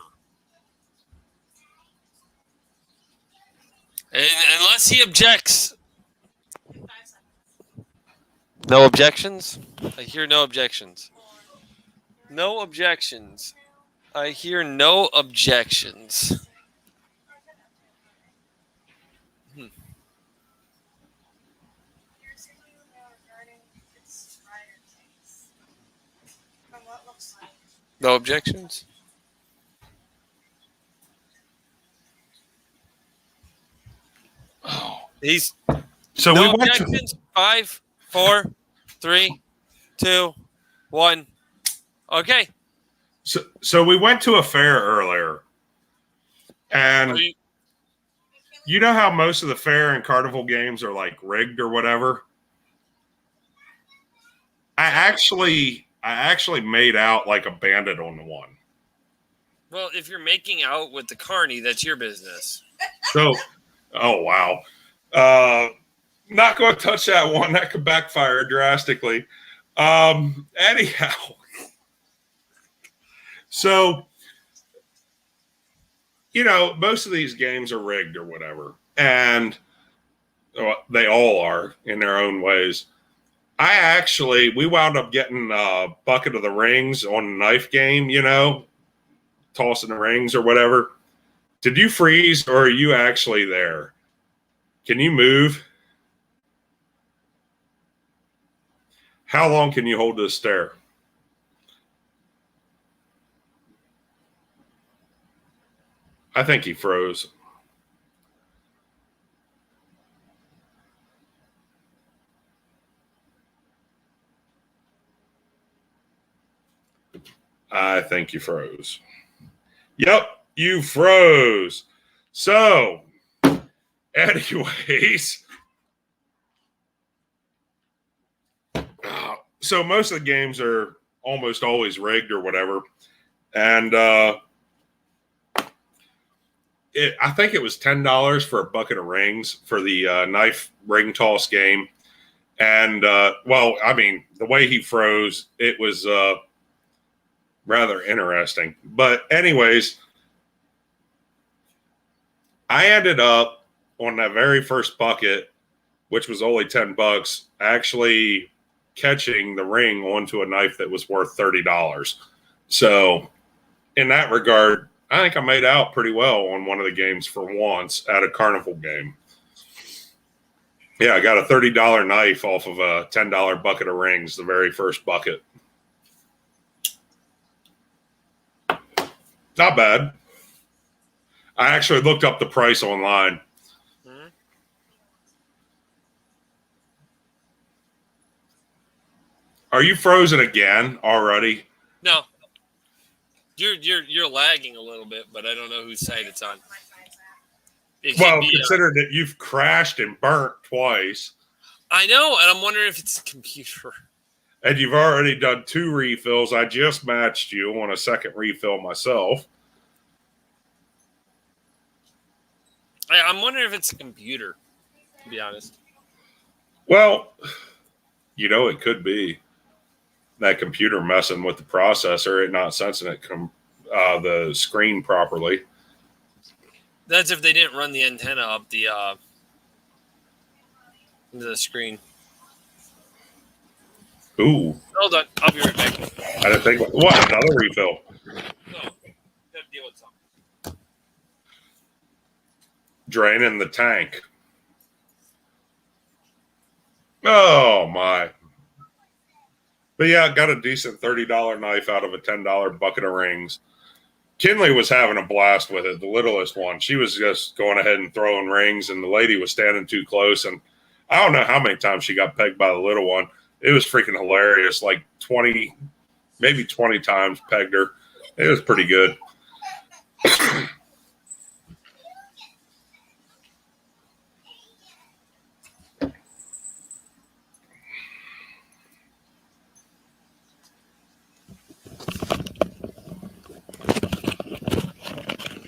And unless he objects. No objections? I hear no objections. No objections. I hear no objections. No objections? He's So no we went to, objections. 5, 4, 3, 2, 1. Okay. so we went to a fair earlier, and you know how most of the fair and carnival games are like rigged or whatever. I actually made out like a bandit on the one. Well, if you're making out with the carny, that's your business. So, oh wow, not going to touch that one. That could backfire drastically. Anyhow, so most of these games are rigged or whatever, and they all are in their own ways. We wound up getting a bucket of the rings on a knife game, tossing the rings or whatever. Did you freeze, or are you actually there? Can you move? How long can you hold this stare? I think he froze. I think you froze. Yep, you froze. So, anyways, so most of the games are almost always rigged or whatever, and I think it was $10 for a bucket of rings for the knife ring toss game, and the way he froze, it was rather interesting. But anyways, I ended up on that very first bucket, which was only $10, actually catching the ring onto a knife that was worth $30. So in that regard, I think I made out pretty well on one of the games for once at a carnival game. Yeah, I got a $30 knife off of a $10 bucket of rings, the very first bucket. Not bad. I actually looked up the price online. Mm-hmm. Are you frozen again already? No. You're lagging a little bit, but I don't know whose side it's on. Consider that you've crashed and burnt twice. I know, and I'm wondering if it's a computer. And you've already done 2 refills. I just matched you on a second refill myself. I'm wondering if it's a computer, to be honest. Well, it could be that computer messing with the processor, it not sensing it the screen properly. That's if they didn't run the antenna up into the screen. Ooh. Hold on. I'll be right back. I didn't think, what, another refill? No, gotta deal with something. Draining the tank. Oh, my. But yeah, got a decent $30 knife out of a $10 bucket of rings. Kinley was having a blast with it, the littlest one. She was just going ahead and throwing rings, and the lady was standing too close. And I don't know how many times she got pegged by the little one. It was freaking hilarious. Like 20, maybe 20 times pegged her. It was pretty good.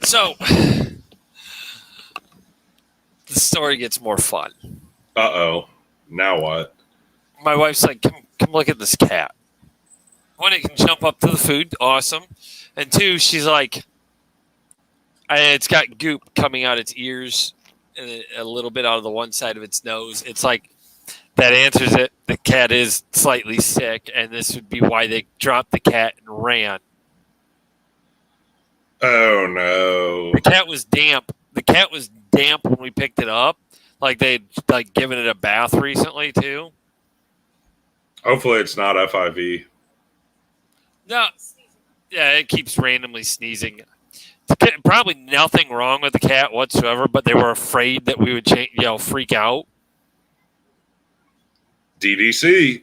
So, the story gets more fun. Uh-oh. Now what? My wife's like, come look at this cat. One, it can jump up to the food. Awesome. And two, she's like, it's got goop coming out its ears and a little bit out of the one side of its nose. It's like, that answers it. The cat is slightly sick, and this would be why they dropped the cat and ran. Oh, no. The cat was damp. The cat was damp when we picked it up. Like they'd given it a bath recently too. Hopefully it's not FIV. No, yeah, it keeps randomly sneezing. Probably nothing wrong with the cat whatsoever, but they were afraid that we would freak out. DDC.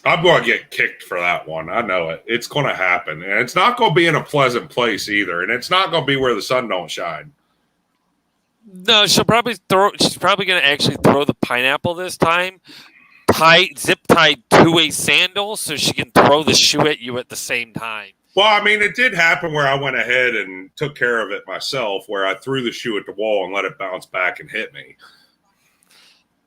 I'm going to get kicked for that one. I know it. It's going to happen. And it's not going to be in a pleasant place either. And it's not going to be where the sun don't shine. No, she's probably going to actually throw the pineapple this time, zip tied to a sandal so she can throw the shoe at you at the same time. Well, I mean, it did happen where I went ahead and took care of it myself, where I threw the shoe at the wall and let it bounce back and hit me.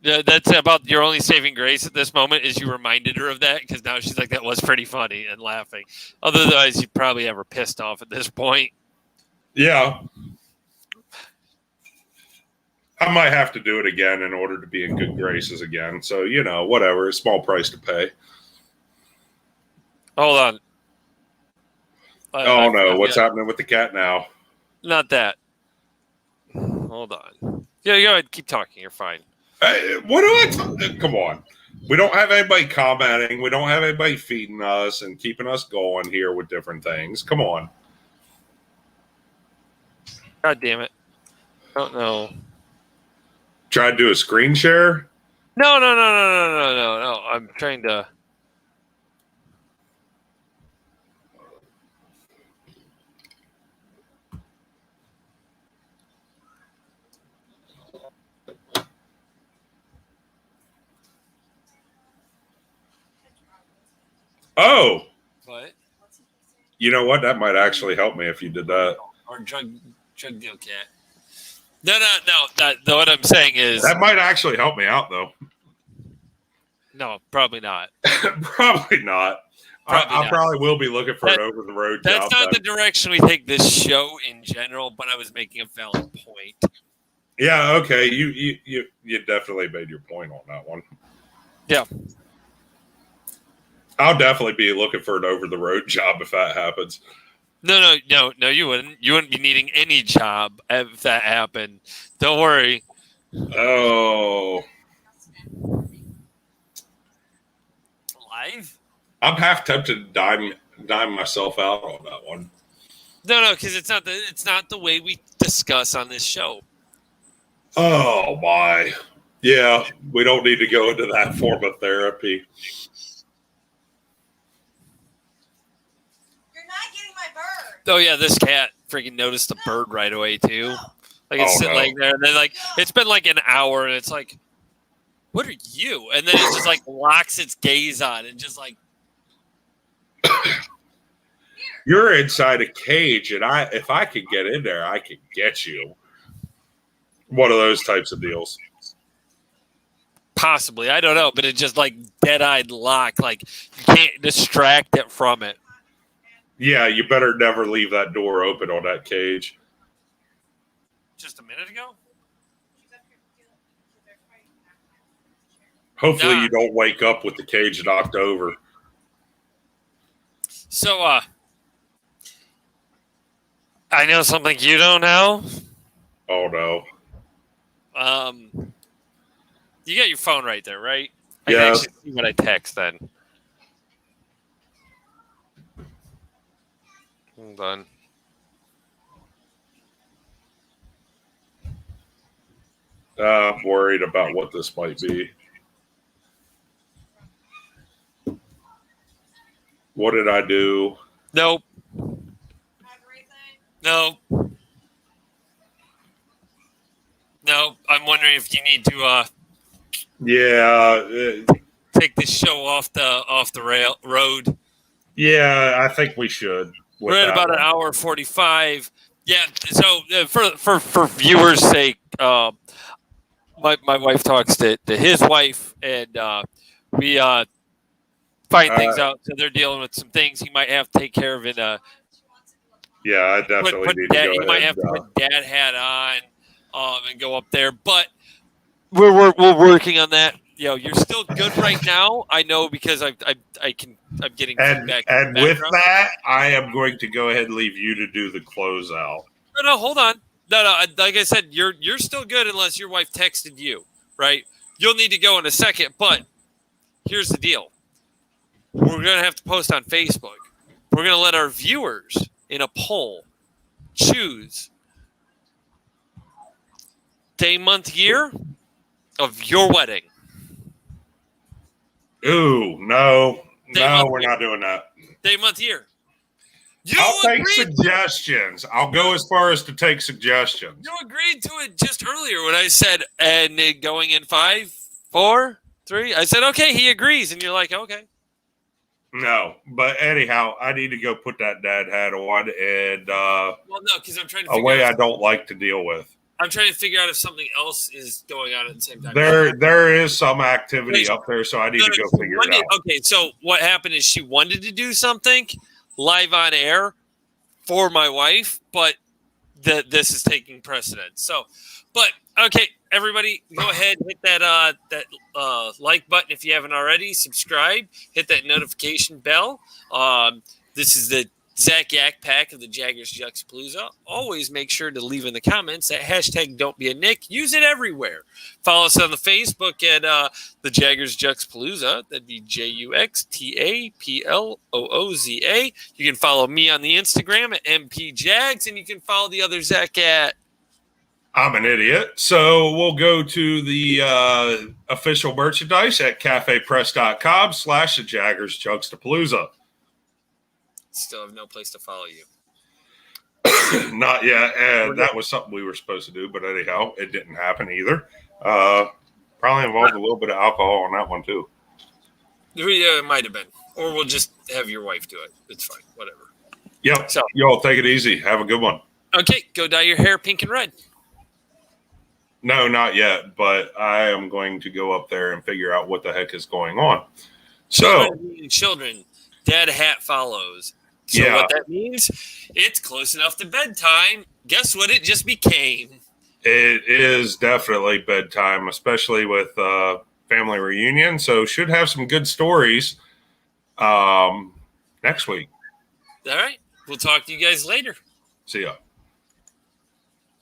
Yeah, that's about your only saving grace at this moment is you reminded her of that because now she's like, that was pretty funny and laughing. Otherwise, you'd probably have her pissed off at this point. Yeah. I might have to do it again in order to be in good graces again. So, whatever. A small price to pay. Hold on. Oh, no. What's happening with the cat now? Not that. Hold on. Yeah, go ahead. Keep talking. You're fine. What do I come on. We don't have anybody commenting. We don't have anybody feeding us and keeping us going here with different things. Come on. God damn it. I don't know. Try to do a screen share? No. I'm trying to. Oh. What? You know what? That might actually help me if you did that. Or drug deal cat. No. What I'm saying is that might actually help me out, though. No, probably not. Probably not. I probably will be looking for an over-the-road job. That's not the direction we take this show in general, but I was making a valid point. Yeah, okay. You definitely made your point on that one. Yeah. I'll definitely be looking for an over-the-road job if that happens. No, you wouldn't. You wouldn't be needing any job if that happened. Don't worry. Oh. Live? I'm half tempted to dime myself out on that one. No, because it's not the way we discuss on this show. Oh my. Yeah, we don't need to go into that form of therapy. Oh yeah, this cat freaking noticed the bird right away too. Like it's sitting like there, and then like it's been like an hour, and it's like, "What are you?" And then it just like locks its gaze on, and just like, you're inside a cage, and if I could get in there, I could get you. One of those types of deals. Possibly, I don't know, but it just like dead-eyed lock, like you can't distract it from it. Yeah, you better never leave that door open on that cage. Just a minute ago? Hopefully Nah. you don't wake up with the cage knocked over. So, I know something you don't know. Oh no. You got your phone right there, right? I can Yes. actually see what I text then. Hold on. I'm worried about what this might be. What did I do? Nope. Everything. Nope. No, I'm wondering if you need to Yeah, take this show off the road. yeah. I think we should. With We're at that about an one. hour 45. Yeah. So for viewers' sake, my wife talks to his wife, and we find things out. So they're dealing with some things he might have to take care of. And Yeah, I definitely need to go he might ahead. have to put dad hat on and go up there. But we're working on that. You know, you're still good right now. I know because I'm getting feedback. And with that, I am going to go ahead and leave you to do the closeout. No, hold on. No. Like I said, you're still good unless your wife texted you, right? You'll need to go in a second. But here's the deal: we're gonna have to post on Facebook. We're gonna let our viewers in a poll choose day, month, year of your wedding. Ooh, no, month, we're year. not doing that. Day, month, year. I'll take suggestions. I'll go as far as to take suggestions. You agreed to it just earlier when I said, and going in 5, 4, 3. I said, okay, he agrees. And you're like, okay. No, but anyhow, I need to go put that dad hat on and well, no, because I'm trying to a way I don't like to deal with. I'm trying to figure out if something else is going on at the same time. There is some activity up there, so I need to go figure it out. Okay, so what happened is she wanted to do something live on air for my wife, but this is taking precedence. So, but okay, everybody, go ahead, hit that like button if you haven't already. Subscribe, hit that notification bell. This is the Zac Yak Pack of the Jaggers Juxtaplooza. Always make sure to leave in the comments that hashtag Don't Be a Nick. Use it everywhere. Follow us on the Facebook at the Jaggers Juxtaplooza. That'd be JUXTAPLOOZA. You can follow me on the Instagram at MPJags, and you can follow the other Zach at I'm an idiot. So we'll go to the official merchandise at cafepress.com/the Jaggers Juxtaplooza. Still have no place to follow you. Not yet. And that was something we were supposed to do, but anyhow, it didn't happen either. Probably involved a little bit of alcohol on that one too. Yeah, it might have been. Or we'll just have your wife do it. It's fine. Whatever. Yep. So, y'all take it easy. Have a good one. Okay, go dye your hair pink and red. No, not yet, but I am going to go up there and figure out what the heck is going on. So, children, dad hat follows. So what that means, it's close enough to bedtime. Guess what it just became? It is definitely bedtime, especially with family reunion. So should have some good stories next week. All right. We'll talk to you guys later. See ya.